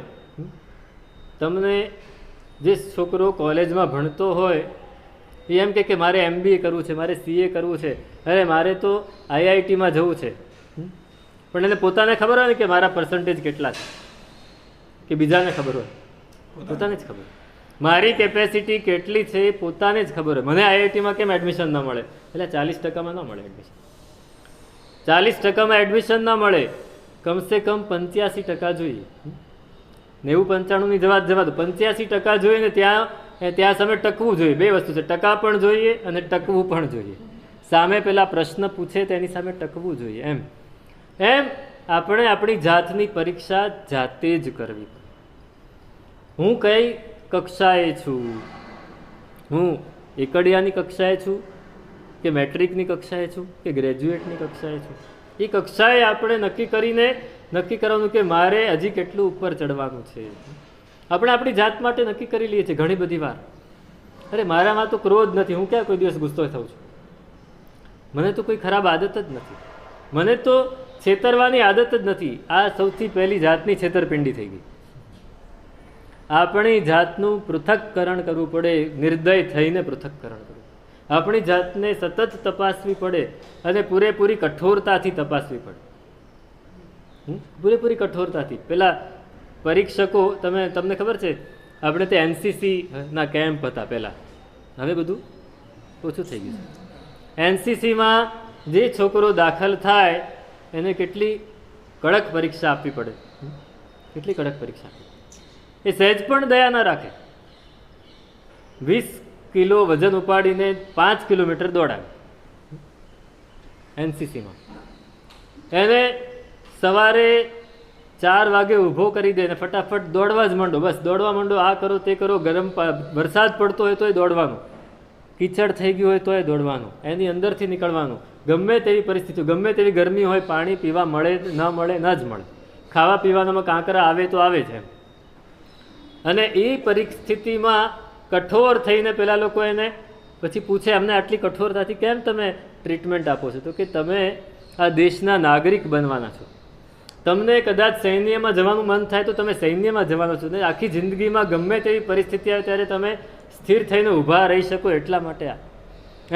તમને જે છોકરો કોલેજમાં ભણતો હોય એ એમ કે મારે MBA કરવું છે, મારે CA કરવું છે, અરે મારે તો IITમાં જવું છે, પણ એને પોતાને ખબર હોય ને કે મારા પર્સન્ટેજ કેટલા છે, કે બીજાને ખબર હોય? પોતાને જ ખબર. મારી કેપેસિટી કેટલી છે એ પોતાને જ ખબર હોય. મને IITમાં કેમ એડમિશન ન મળે? એટલે 40%માં ન મળે એડમિશન. 40%માં એડમિશન ન મળે, કમસે કમ 85% જોઈએ. 90-95ની જવા દો, 85% જોઈએ ને ત્યાં સામે ટકવું જોઈએ. બે વસ્તુ છે, ટકા પણ જોઈએ અને ટકવું પણ જોઈએ. સામે પેલા પ્રશ્ન પૂછે તેની સામે ટકવું જોઈએ. એમ આપણે આપણી જાતની પરીક્ષા જાતે જ કરવી પડે. હું કઈ કક્ષાએ છું? હું એકડિયાની કક્ષાએ છું કે મેટ્રિકની કક્ષાએ છું કે ગ્રેજ્યુએટની કક્ષાએ છું? એ કક્ષાએ આપણે નક્કી કરવાનું કે મારે હજી કેટલું ઉપર ચડવાનું છે. આપણે આપણી જાત માટે નક્કી કરી લઈએ છીએ ઘણી બધી વાર. અરે મારામાં તો ક્રોધ નથી, હું ક્યાં કોઈ દિવસ ગુસ્સો થઉં છું? મને તો કોઈ ખરાબ આદત જ નથી, મને તો છેતરવાની આદત જ નથી. આ સૌથી પહેલી જાતની છેતરપિંડી થઈ ગઈ. આપણી જાતનું પૃથક્કરણ કરવું પડે, નિર્દય થઈને પૃથક્કરણ કરવું. આપણી જાતને સતત તપાસવી પડે અને પૂરેપૂરી કઠોરતાથી તપાસવી પડે. પૂરેપૂરી કઠોરતાથી. પેલા પરીક્ષકો, તમને ખબર છે આપણે તે NCC ના કેમ્પ હતા પહેલા, હવે બધું ઓછું થઈ ગયું છે. NCCમાં જે છોકરો દાખલ થાય એને કેટલી કડક પરીક્ષા આપવી પડે, કેટલી કડક પરીક્ષા. એ સહેજ પણ દયા ના રાખે. 20 કિલો વજન ઉપાડીને 5 કિલોમીટર દોડાવે NCCમાં. એને સવારે 4 વાગે ઊભો કરી દે ને ફટાફટ દોડવા જ માંડો, બસ દોડવા માંડો, આ કરો તે કરો. ગરમ વરસાદ પડતો હોય તોય દોડવાનું, કીચડ થઈ ગયું હોય તોય દોડવાનું, એની અંદરથી નીકળવાનું. ગમે તેવી પરિસ્થિતિ, ગમે તેવી ગરમી હોય, પાણી પીવા મળે ન મળે, ન જ મળે, ખાવા પીવાનામાં કાંકરા આવે તો આવે છે. અને એ પરિસ્થિતિમાં કઠોર થઈને પેલા લોકો એને પછી પૂછે, અમને આટલી કઠોરતાથી કેમ તમે ટ્રીટમેન્ટ આપો છો? તો કે તમે આ દેશના નાગરિક બનવાના છો. તમને કદાચ સૈન્યમાં જવાનું મન થાય તો તમે સૈન્યમાં જવાનો છો. આખી જિંદગીમાં ગમે તેવી પરિસ્થિતિ આવે ત્યારે તમે સ્થિર થઈને ઊભા રહી શકો એટલા માટે.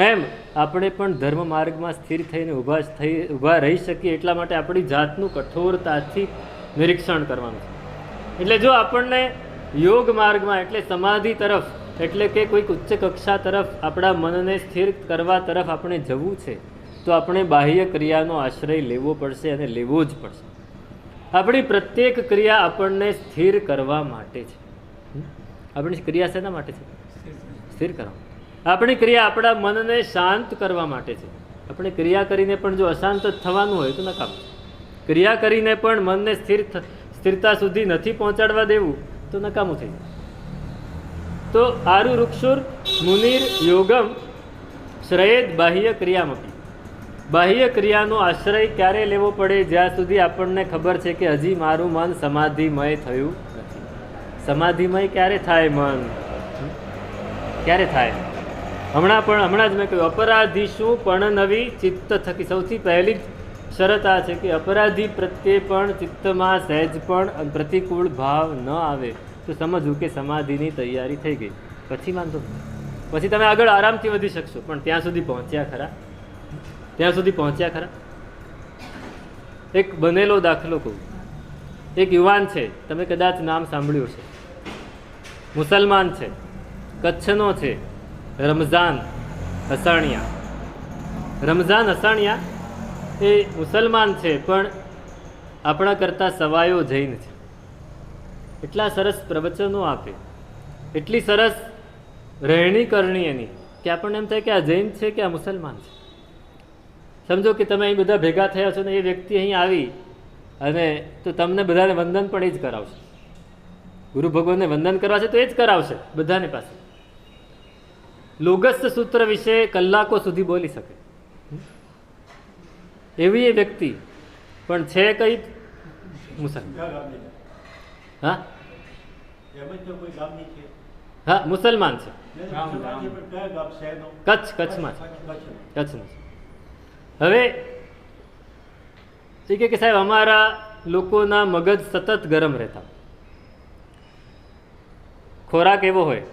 એમ આપણે પણ ધર્મ માર્ગમાં સ્થિર થઈને ઊભા રહી શકીએ એટલા માટે આપણી જાતનું કઠોરતાથી નિરીક્ષણ કરવાનું છે. એટલે જો આપણને યોગ માર્ગમાં એટલે સમાધિ તરફ, એટલે કે કોઈક ઉચ્ચ કક્ષા તરફ આપણા મનને સ્થિર કરવા તરફ આપણે જવું છે તો આપણે બાહ્ય ક્રિયાનો આશ્રય લેવો પડશે અને લેવો જ પડશે. આપણી પ્રત્યેક ક્રિયા આપણને સ્થિર કરવા માટે છે. આપણી ક્રિયા શેના માટે છે? સ્થિર કરવા. આપણી ક્રિયા આપણા મનને શાંત કરવા માટે છે. આપણે ક્રિયા કરીને પણ જો અશાંત જ થવાનું હોય તો નકામ. ક્રિયા કરીને પણ મનને સ્થિરતા સુધી નથી પહોંચાડવા દેવું તો નકામું થઈ જાય. તો આરુ વૃક્ષુર મુનિર યોગમ શ્રયેદ બાહ્ય ક્રિયામપી. બાહ્ય ક્રિયાનો આશ્રય ક્યારે લેવો પડે? જ્યાં સુધી આપણને ખબર છે કે હજી મારું મન સમાધિમય થયું નથી. સમાધિમય ક્યારે થાય મન? ક્યારે થાય? હમણાં જ મેં કહ્યું, અપરાધી શું પણ નવી ચિત્ત થકી. સૌથી પહેલી જ શરત આ છે કે અપરાધી પ્રત્યે પણ ચિત્તમાં સહેજ પણ પ્રતિકૂળ ભાવ ન આવે તો સમજવું કે સમાધિની તૈયારી થઈ ગઈ. પછી વાંધો, પછી તમે આગળ આરામથી વધી શકશો. પણ ત્યાં સુધી પહોંચ્યા ખરા? ત્યાં સુધી પહોંચ્યા ખરા? એક બનેલો દાખલો કહું. એક યુવાન છે, તમે કદાચ નામ સાંભળ્યું છે, મુસલમાન છે, કચ્છનો છે, રમઝાન હસાણિયા. રમઝાન હસાણિયા એ મુસલમાન છે, પણ આપણા કરતાં સવાયો જૈન છે. એટલા સરસ પ્રવચનો આપે, એટલી સરસ રહેણી કરણી એની, કે આપણને એમ થાય કે આ જૈન છે કે આ મુસલમાન છે. સમજો કે તમે અહીં બધા ભેગા થયા છો ને એ વ્યક્તિ અહીં આવી અને તો તમને બધાને વંદન પણ એ જ કરાવશે. ગુરુ ભગવાનને વંદન કરવા છે તો એ જ કરાવશે બધાને પાસે. લોગસ્થ સૂત્ર વિશે કલાકો સુધી બોલી શકે એવી એ વ્યક્તિ, પણ છે કઈ મુસલમાન. હા હા, મુસલમાન છે, કચ્છમાં છે, કચ્છનું છે. હવે એ કે સાહેબ અમારા લોકોના મગજ સતત ગરમ રહેતા. ખોરાક એવો હોય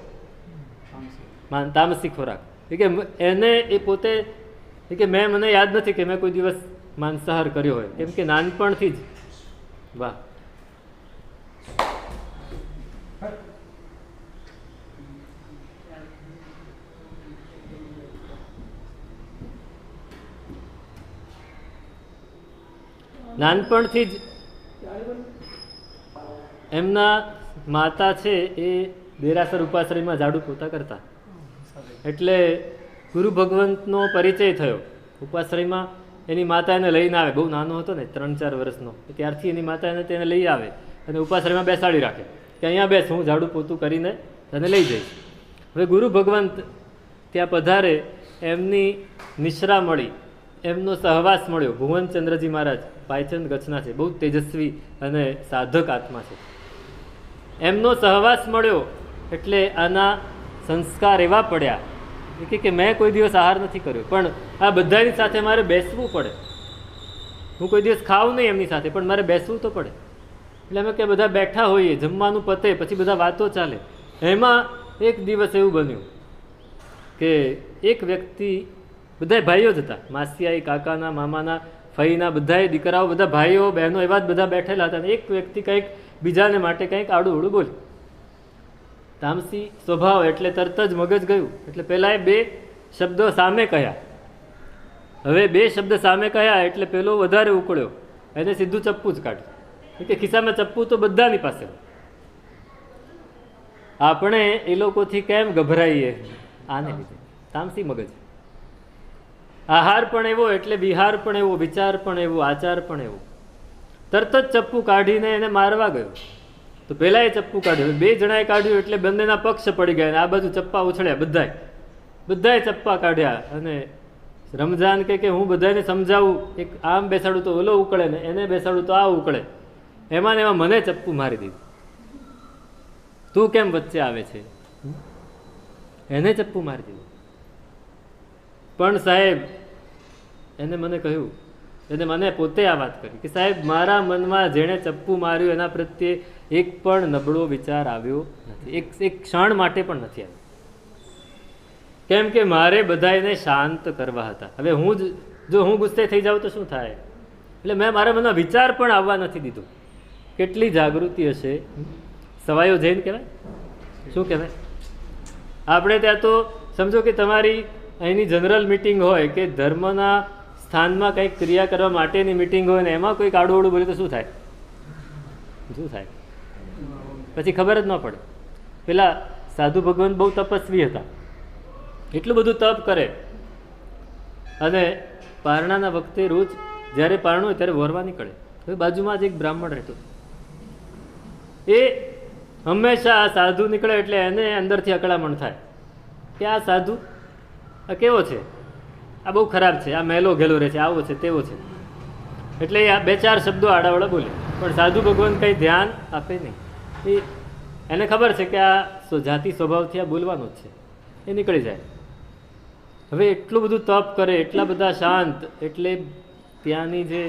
તામસી ખોરાક, કે એને એ પોતે કે મને યાદ નથી કે મેં કોઈ દિવસ માંસાહાર કર્યો હોય, કેમ કે નાનપણથી જ. વાહ, નાનપણથી જ એમના માતા છે એ દેરાસર ઉપાશ્રયમાં ઝાડુ પોતા કરતા, એટલે ગુરુ ભગવંતનો પરિચય થયો. ઉપાશ્રયમાં એની માતા એને લઈને આવે, બહુ નાનો હતો ને 3-4 વર્ષનો, ત્યારથી એની માતા એને તેને લઈ આવે અને ઉપાશ્રયમાં બેસાડી રાખે કે અહીંયા બેસ, હું ઝાડુ પોતું કરીને તને લઈ જઈશ. હવે ગુરુ ભગવંત ત્યાં પધારે, એમની નિશ્રા મળી, એમનો સહવાસ મળ્યો. ભુવનચંદ્રજી મહારાજ પાયચંદ કચ્છના છે, બહુ તેજસ્વી અને સાધક આત્મા છે. એમનો સહવાસ મળ્યો એટલે આના સંસ્કાર એવા પડ્યા કે મેં કોઈ દિવસ આહાર નથી કર્યો, પણ આ બધાની સાથે મારે બેસવું પડે. હું કોઈ દિવસ ખાઉં નહીં એમની સાથે, પણ મારે બેસવું તો પડે. એટલે અમે કે બધા બેઠા હોઈએ, જમવાનું પતે પછી બધા વાતો ચાલે. એમાં એક દિવસ એવું બન્યું કે એક વ્યક્તિ, બધા ભાઈઓ જ હતા, માસિયાઈ, કાકાના, મામાના, ફઈના, બધા દીકરાઓ, બધા ભાઈઓ બહેનો એવા જ બધા બેઠેલા હતા. અને એક વ્યક્તિ કંઈક બીજાને માટે કંઈક આડું અવળું બોલ્યું. તામસી સ્વભાવ એટલે તરત જ મગજ ગયું. એટલે પહેલાં એ 2 શબ્દો સામે કહ્યા. હવે 2 શબ્દ સામે કહ્યા એટલે પેલો વધારે ઉકળ્યો, એને સીધું ચપ્પુ જ કાઢ્યું. કે ખિસ્સામાં ચપ્પુ તો બધાની પાસે. આપણે એ લોકોથી કેમ ગભરાઈએ? આને લીધે તામસી મગજ. આહાર પણ એવો એટલે વિહાર પણ એવો, વિચાર પણ એવો, આચાર પણ એવો. તરત જ ચપ્પુ કાઢીને એને મારવા ગયો. તો પહેલા એ ચપ્પુ કાઢ્યું, 2 જણાએ કાઢ્યું એટલે બંનેના પક્ષ પડી ગયા અને આ બાજુ ચપ્પા ઉછળ્યા. બધાએ ચપ્પા કાઢ્યા. અને રમઝાન કે હું બધાને સમજાવું, એક આમ બેસાડું તો ઓલો ઉકળે ને એને બેસાડું તો આ ઉકળે, એમાં ને એમાં મને ચપ્પુ મારી દીધું. તું કેમ વચ્ચે આવે છે? એને ચપ્પુ મારી દીધું. પણ સાહેબ એને મને કહ્યું, એને મને પોતે આ વાત કરી કે સાહેબ મારા મનમાં જેણે ચપ્પુ માર્યું એના પ્રત્યે એક પણ નબળો વિચાર આવ્યો નથી, એક ક્ષણ માટે પણ નથી આવ્યો. કેમ કે મારે બધાને શાંત કરવા હતા. હવે જો હું ગુસ્સે થઈ જાઉં તો શું થાય? એટલે મેં મારા મનમાં વિચાર પણ આવવા નથી દીધો. કેટલી જાગૃતિ હશે! સવાયો જૈન કહેવાય, શું કહેવાય? આપણે ત્યાં તો સમજો કે તમારી અહીંની જનરલ મિટિંગ હોય કે ધર્મના સ્થાનમાં કંઈક ક્રિયા કરવા માટેની મિટિંગ હોય ને એમાં કોઈક આડું બોલે તો શું થાય? શું થાય? પછી ખબર જ ન પડે. પેલા સાધુ ભગવાન બહુ તપસ્વી હતા, એટલું બધું તપ કરે અને પારણાના વખતે રોજ જ્યારે પારણું હોય ત્યારે વરવા નીકળે. હવે બાજુમાં જ એક બ્રાહ્મણ રહેતો, એ હંમેશા આ સાધુ નીકળે એટલે એને અંદરથી અકળામણ થાય કે આ સાધુ આ કેવો છે, આ બહુ ખરાબ છે, આ મેલો ઘેલો રહે છે, આવો છે, તેવો છે. એટલે આ 2-4 શબ્દો આડાવડા બોલે, પણ સાધુ ભગવાન કંઈ ધ્યાન આપે નહીં. એને ખબર છે કે આ જાતિ સ્વભાવથી આ બોલવાનું જ છે, એ નીકળી જાય. હવે એટલું બધું તપ કરે, એટલા બધા શાંત, એટલે ત્યાંની જે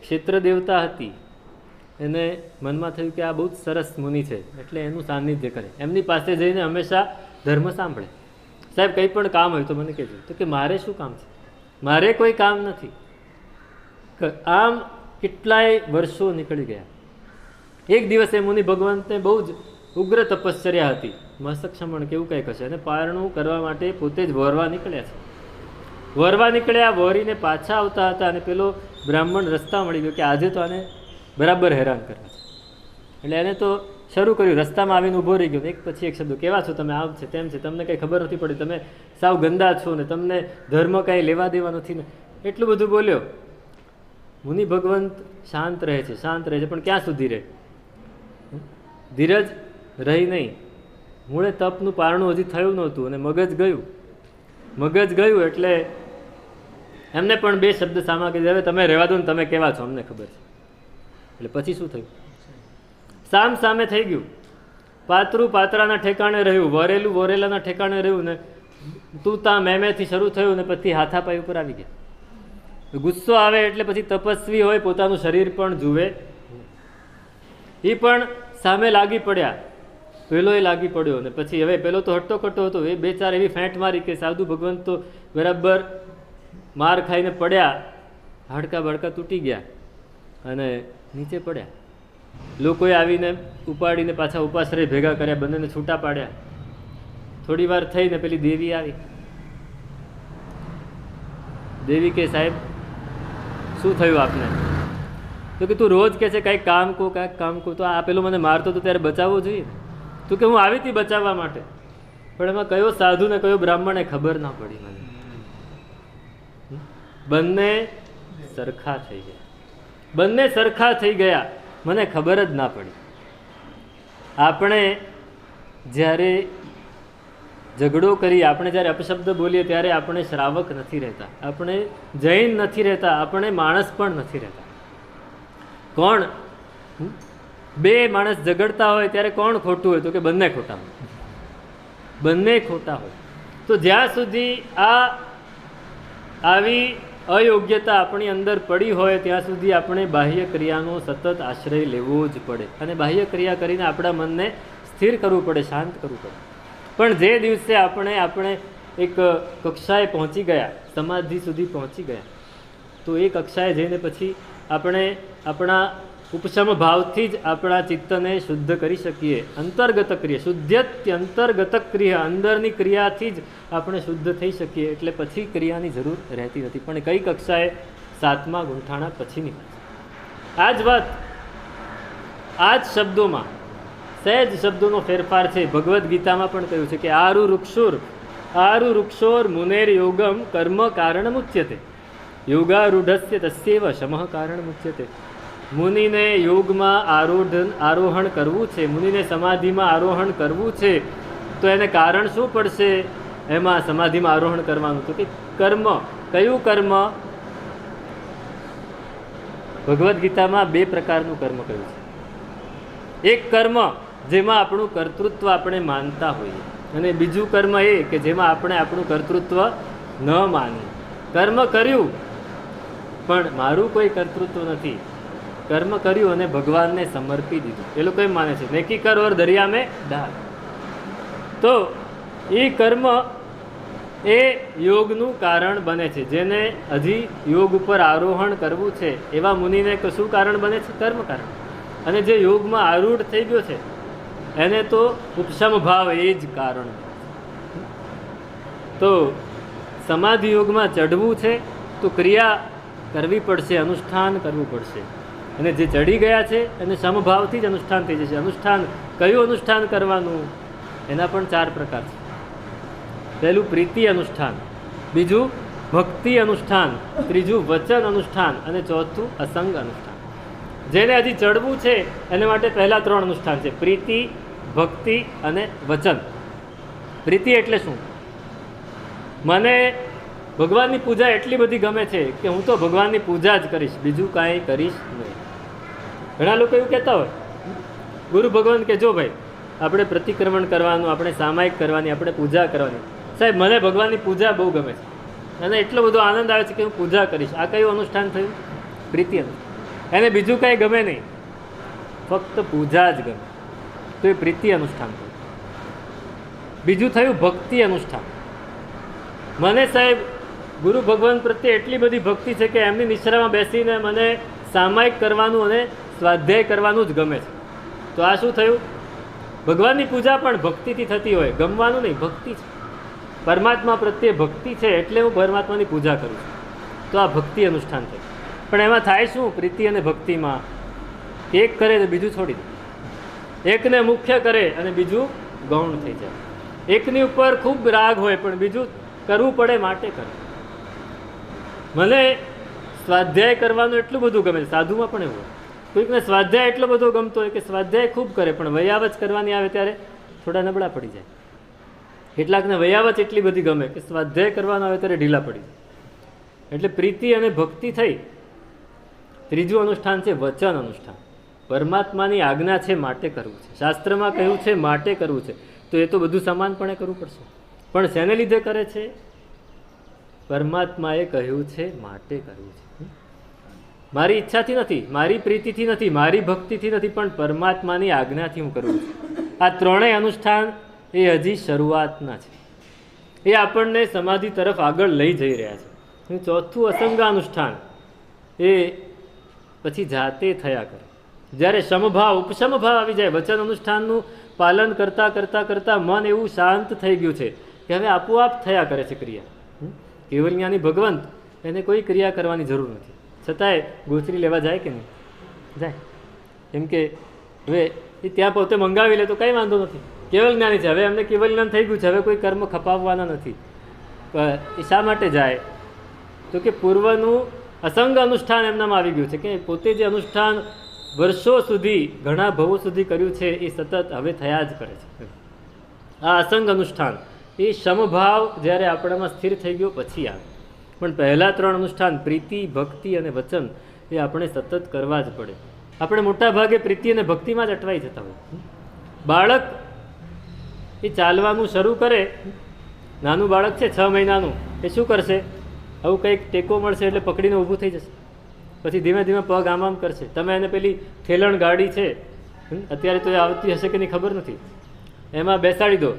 ક્ષેત્ર દેવતા હતી એને મનમાં થયું કે આ બહુ જ સરસ મુનિ છે, એટલે એનું સાનિધ્ય કરે. એમની પાસે જઈને હંમેશા ધર્મ સાંભળે. સાહેબ કંઈ પણ કામ હોય તો મને કહેજો. તો કે મારે શું કામ છે? મારે કોઈ કામ નથી. આમ કેટલાય વર્ષો નીકળી ગયા. એક દિવસ એ મુનિ ભગવંતને બહુ જ ઉગ્ર તપશ્ચર્યા હતી, મસ્તક્ષમણ કેવું કંઈક હશે, અને પારણું કરવા માટે પોતે જ વરવા નીકળ્યા છે. વરવા નીકળ્યા, વરીને પાછા આવતા હતા, અને પેલો બ્રાહ્મણ રસ્તા મળી ગયો કે આજે તો આને બરાબર હેરાન કરવા છે. એટલે એને તો શરૂ કર્યું, રસ્તામાં આવીને ઊભો રહી ગયો, એક પછી એક શબ્દો, કેવા છો તમે, આમ છે તેમ છે, તમને કંઈ ખબર નથી પડી, તમે સાવ ગંદા છો ને તમને ધર્મ કાંઈ લેવા દેવા નથી ને, એટલું બધું બોલ્યો. મુનિ ભગવંત શાંત રહે છે, શાંત રહે છે, પણ ક્યાં સુધી રહે? ધીરજ રહી નહીં. મૂળે તપનું પારણું હજી થયું નહોતું અને મગજ ગયું એટલે એમને પણ બે શબ્દ સામા કીધા, હવે તમે રહેવા દો ને, તમે કેવા છો અમને ખબર છે. એટલે પછી શું થયું? સામ સામે થઈ ગયું. પાતરું પાતરાના ઠેકાણે રહ્યું, વરેલું વરેલાના ઠેકાણે રહ્યું ને તું તા મેમેથી શરૂ થયું ને પછી હાથાપાઈ ઉપર આવી ગયા. ગુસ્સો આવે એટલે પછી તપસ્વી હોય પોતાનું શરીર પણ જુએ. એ પણ સામે લાગી પડ્યા, પેલો એ લાગી પડ્યો ને પછી હવે પેલો તો હટ્ટો કટ્ટો હતો, એ બે ચાર એવી ફેંટ મારી કે સાધુ ભગવંત તો બરાબર માર ખાઈને પડ્યા, હાડકા બાડકા તૂટી ગયા અને નીચે પડ્યા. લોકોએ આવીને ઉપાડીને પાછા ઉપાશ્રય ભેગા કર્યા, બંનેને છૂટા પાડ્યા. થોડી વાર થઈને પેલી દેવી આવી. દેવી કે સાહેબ શું થયું આપને? તો કે તું રોજ કહે છે કાંઈક કામ કો કાંઈક કામ કો, તો આ પેલો મને મારતો તો ત્યારે બચાવવો જોઈએ. તું કે હું આવી હતી બચાવવા માટે, પણ એમાં કયો સાધુ ને કયો બ્રાહ્મણ એ ખબર ના પડી મને. બંને સરખા થઈ ગયા, મને ખબર જ ના પડી. આપણે જ્યારે ઝઘડો કરીએ, આપણે જ્યારે અપશબ્દ બોલીએ ત્યારે આપણે શ્રાવક નથી રહેતા, આપણે જૈન નથી રહેતા, આપણે માણસ પણ નથી રહેતા. કોણ? બે માણસ ઝઘડતા હોય ત્યારે કોણ ખોટું હોય? તો કે બંને ખોટા હોય. તો જ્યાં સુધી આવી અયોગ્યતા આપણી અંદર પડી હોય ત્યાં સુધી આપણે બાહ્ય ક્રિયાનો સતત આશ્રય લેવો જ પડે, અને બાહ્ય ક્રિયા કરીને આપણા મનને સ્થિર કરવું પડે, શાંત કરવું પડે. પણ જે દિવસે આપણે એક કક્ષાએ પહોંચી ગયા, સમાધિ સુધી પહોંચી ગયા, તો એ કક્ષાએ જઈને પછી આપણે આપણા ઉપશમ ભાવથી જ આપણા ચિત્તને શુદ્ધ કરી શકીએ. અંતર્ગત ક્રિયા, શુદ્ધત્ય અંતર્ગત ક્રિયા, અંદરની ક્રિયાથી જ આપણે શુદ્ધ થઈ શકીએ. એટલે પછી ક્રિયાની જરૂર રહેતી નથી. પણ કઈ કક્ષાએ? 7મા ગુંઠાણા પછીની વાત. આ જ વાત આ જ શબ્દોમાં સહેજ શબ્દોનો ફેરફાર છે. ભગવદ્ ગીતામાં પણ કહ્યું છે કે આરુ વૃક્ષોર મુનેર યોગમ કર્મ કારણમુચ્યતે, યોગારૂઢસ્ય તસ્યૈવ શમઃ કારણમુચ્યતે. મુનિને યોગમાં આરોહણ કરવું છે, મુનિને સમાધિમાં આરોહણ કરવું છે, તો એને કારણ શું પડશે? એમાં સમાધિમાં આરોહણ કરવાનું. તો કે કર્મ. કયું કર્મ? ભગવદ્ ગીતામાં 2 પ્રકારનું કર્મ કહ્યું છે. એક કર્મ જેમાં આપણું કર્તૃત્વ આપણે માનતા હોઈએ, અને બીજું કર્મ એ કે જેમાં આપણે આપણું કર્તૃત્વ ન માનીએ. કર્મ કર્યું પણ મારું કોઈ કર્તૃત્વ નથી, કર્મ કર્યું અને ભગવાનને સમર્પી દીધું. એ લોકો એમ માને છે નેકી કર ઓર દરિયા મેં ડાલ. તો એ કર્મ એ યોગનું કારણ બને છે. જેને હજી યોગ ઉપર આરોહણ કરવું છે એવા મુનિને કશું કારણ બને છે? કર્મ કારણ. અને જે યોગમાં આરૂઢ થઈ ગયો છે એને તો ઉપશમ ભાવ એ જ કારણ. તો સમાધિ યોગમાં ચઢવું છે તો ક્રિયા કરવી પડશે, અનુષ્ઠાન કરવું પડશે. અને જે ચડી ગયા છે એને સમભાવથી જ અનુષ્ઠાન થઈ જશે. અનુષ્ઠાન, કયું અનુષ્ઠાન કરવાનું? એના પણ 4 પ્રકાર છે. પહેલું પ્રીતિ અનુષ્ઠાન, બીજું ભક્તિ અનુષ્ઠાન, ત્રીજું વચન અનુષ્ઠાન અને ચોથું અસંગ અનુષ્ઠાન. જેને હજી ચડવું છે એના માટે પહેલા 3 અનુષ્ઠાન છે: પ્રીતિ, ભક્તિ અને વચન. પ્રીતિ એટલે શું? મને ભગવાનની પૂજા એટલી બધી ગમે છે કે હું તો ભગવાનની પૂજા જ કરીશ, બીજું કાંઈ કરીશ નહીં. ઘણા લોકો એવું કહેતા હોય, ગુરુ ભગવાન કે જો ભાઈ આપણે પ્રતિક્રમણ કરવાનું, આપણે સામાયિક કરવાની, આપણે પૂજા કરવાની. સાહેબ મને ભગવાનની પૂજા બહુ ગમે છે અને એટલો બધો આનંદ આવે છે કે હું પૂજા કરીશ. આ કયું અનુષ્ઠાન થયું? પ્રીતિ અનુષ્ઠાન. એને બીજું કાંઈ ગમે નહીં, ફક્ત પૂજા જ ગમે, તો એ પ્રીતિ અનુષ્ઠાન થયું. બીજું થયું ભક્તિ અનુષ્ઠાન. મને સાહેબ ગુરુ ભગવાન પ્રત્યે એટલી બધી ભક્તિ છે કે એમની નિશ્રામાં બેસીને મને સામાયિક કરવાનું અને સ્વાધ્યાય કરવાનું જ ગમે છે. તો આ શું થયું? ભગવાનની પૂજા પણ ભક્તિથી થતી હોય, ગમવાનું નહીં, ભક્તિ છે. પરમાત્મા પ્રત્યે ભક્તિ છે એટલે હું પરમાત્માની પૂજા કરું છું, તો આ ભક્તિ અનુષ્ઠાન છે. પણ એમાં થાય શું? પ્રીતિ અને ભક્તિમાં એક કરે તો બીજું છોડી દે, એકને મુખ્ય કરે અને બીજું ગૌણ થઈ જાય. એકની ઉપર ખૂબ રાગ હોય પણ બીજું કરવું પડે માટે કરે. મને સ્વાધ્યાય કરવાનું એટલું બધું ગમે છે, સાધુમાં પણ એવું હોય. કોઈકને સ્વાધ્યાય એટલો બધો ગમતો હોય કે સ્વાધ્યાય ખૂબ કરે પણ વયાવચ કરવાની આવે ત્યારે થોડા નબળા પડી જાય. કેટલાકને વયાવચ એટલી બધી ગમે કે સ્વાધ્યાય કરવાનો આવે ત્યારે ઢીલા પડી જાય. એટલે પ્રીતિ અને ભક્તિ થઈ. ત્રીજું અનુષ્ઠાન છે વચન અનુષ્ઠાન. પરમાત્માની આજ્ઞા છે માટે કરવું છે, શાસ્ત્રમાં કહ્યું છે માટે કરવું છે, તો એ તો બધું સમાનપણે કરવું પડશે. પણ શેને લીધે કરે છે? પરમાત્માએ કહ્યું છે માટે કરવું છે. મારી ઈચ્છાથી નથી, મારી પ્રીતિથી નથી, મારી ભક્તિથી નથી, પણ પરમાત્માની આજ્ઞાથી હું કરું છું. આ ત્રણેય અનુષ્ઠાન એ હજી શરૂઆતના છે, એ આપણને સમાધિ તરફ આગળ લઈ જઈ રહ્યા છે. ચોથું અસંગાનુષ્ઠાન એ પછી જાતે થયા કરે. જ્યારે સમભાવ ઉપસમભાવ આવી જાય, વચન અનુષ્ઠાનનું પાલન કરતાં કરતાં કરતાં મન એવું શાંત થઈ ગયું છે કે હવે આપોઆપ થયા કરે છે ક્રિયા. કેવલજ્ઞાની ભગવંત, એને કોઈ ક્રિયા કરવાની જરૂર નથી, છતાંય ગોચરી લેવા જાય કે નહીં જાય? કેમ કે હવે એ ત્યાં પોતે મંગાવી લે તો કંઈ વાંધો નથી, કેવલ જ્ઞાની છે, હવે એમને કેવલ જ્ઞાન થઈ ગયું છે, હવે કોઈ કર્મ ખપાવવાના નથી. એ શા માટે જાય? તો કે પૂર્વનું અસંગ અનુષ્ઠાન એમનામાં આવી ગયું છે કે પોતે જે અનુષ્ઠાન વર્ષો સુધી ઘણા ભવો સુધી કર્યું છે એ સતત હવે થયા જ કરે છે. આ અસંગ અનુષ્ઠાન એ સમભાવ જ્યારે આપણામાં સ્થિર થઈ ગયો પછી આવે. પણ પહેલાં ત્રણ અનુષ્ઠાન પ્રીતિ, ભક્તિ અને વચન એ આપણે સતત કરવા જ પડે. આપણે મોટા ભાગે પ્રીતિ અને ભક્તિમાં જ અટવાઈ જતા હોય. બાળક એ ચાલવાનું શરૂ કરે, નાનું બાળક છે 6 મહિનાનું, એ શું કરશે? આવું કંઈક ટેકો મળશે એટલે પકડીને ઊભું થઈ જશે, પછી ધીમે ધીમે પગ આમ કરશે. તમે એને પેલી ઠેલણ ગાડી છે, અત્યારે તો એ આવતી હશે કે નહીં ખબર નથી, એમાં બેસાડી દો,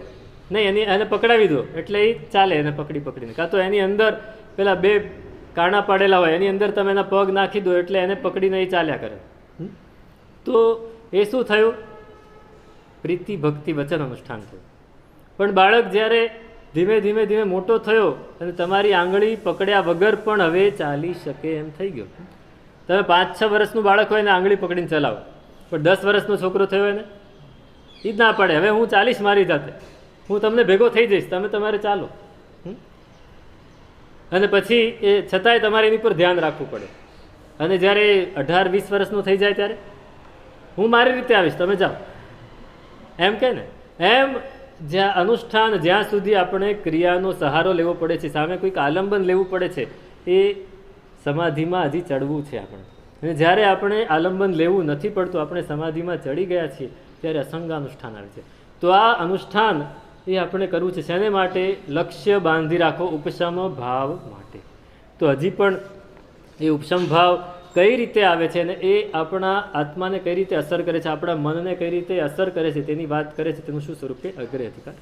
નહીં એને પકડાવી દો એટલે એ ચાલે, એને પકડીને. કાં તો એની અંદર પેલા 2 કાણા પાડેલા હોય, એની અંદર તમે એના પગ નાખી દો એટલે એને પકડીને એ ચાલ્યા કરે. તો એ શું થયું? પ્રીતિ, ભક્તિ, વચન અનુષ્ઠાન થયું. પણ બાળક જ્યારે ધીમે ધીમે મોટો થયો અને તમારી આંગળી પકડ્યા વગર પણ હવે ચાલી શકે એમ થઈ ગયો. તમે 5-6 વર્ષનું બાળક હોય ને આંગળી પકડીને ચલાવો, પણ 10 વર્ષનો છોકરો થયો એને એ જ ના પડે, હવે હું ચાલીશ મારી જાતે, હું તમને ભેગો થઈ જઈશ, તમે તમારે ચાલો. અને પછી એ છતાંય તમારે એની પર ધ્યાન રાખવું પડે. અને જ્યારે 18-20 વર્ષનો થઈ જાય ત્યારે હું મારી રીતે આવીશ, તમે જાઓ એમ કે ને. એમ જ્યાં અનુષ્ઠાન, જ્યાં સુધી આપણે ક્રિયાનો સહારો લેવો પડે છે, સામે કોઈક આલંબન લેવું પડે છે, એ સમાધિમાં હજી ચડવું છે આપણે. અને જ્યારે આપણે આલંબન લેવું નથી પડતું, આપણે સમાધિમાં ચડી ગયા છીએ, ત્યારે અસંગાનુષ્ઠાન આવે છે. તો આ અનુષ્ઠાન એ આપણે કરવું છે. શેને માટે? લક્ષ્ય બાંધી રાખો, ઉપશમ ભાવ માટે. તો હજી પણ એ ઉપશમ ભાવ કઈ રીતે આવે છે અને એ આપણા આત્માને કઈ રીતે અસર કરે છે, આપણા મનને કઈ રીતે અસર કરે છે તેની વાત કરે છે. તેનું શું સ્વરૂપ છે? અગ્રે અધિકાર.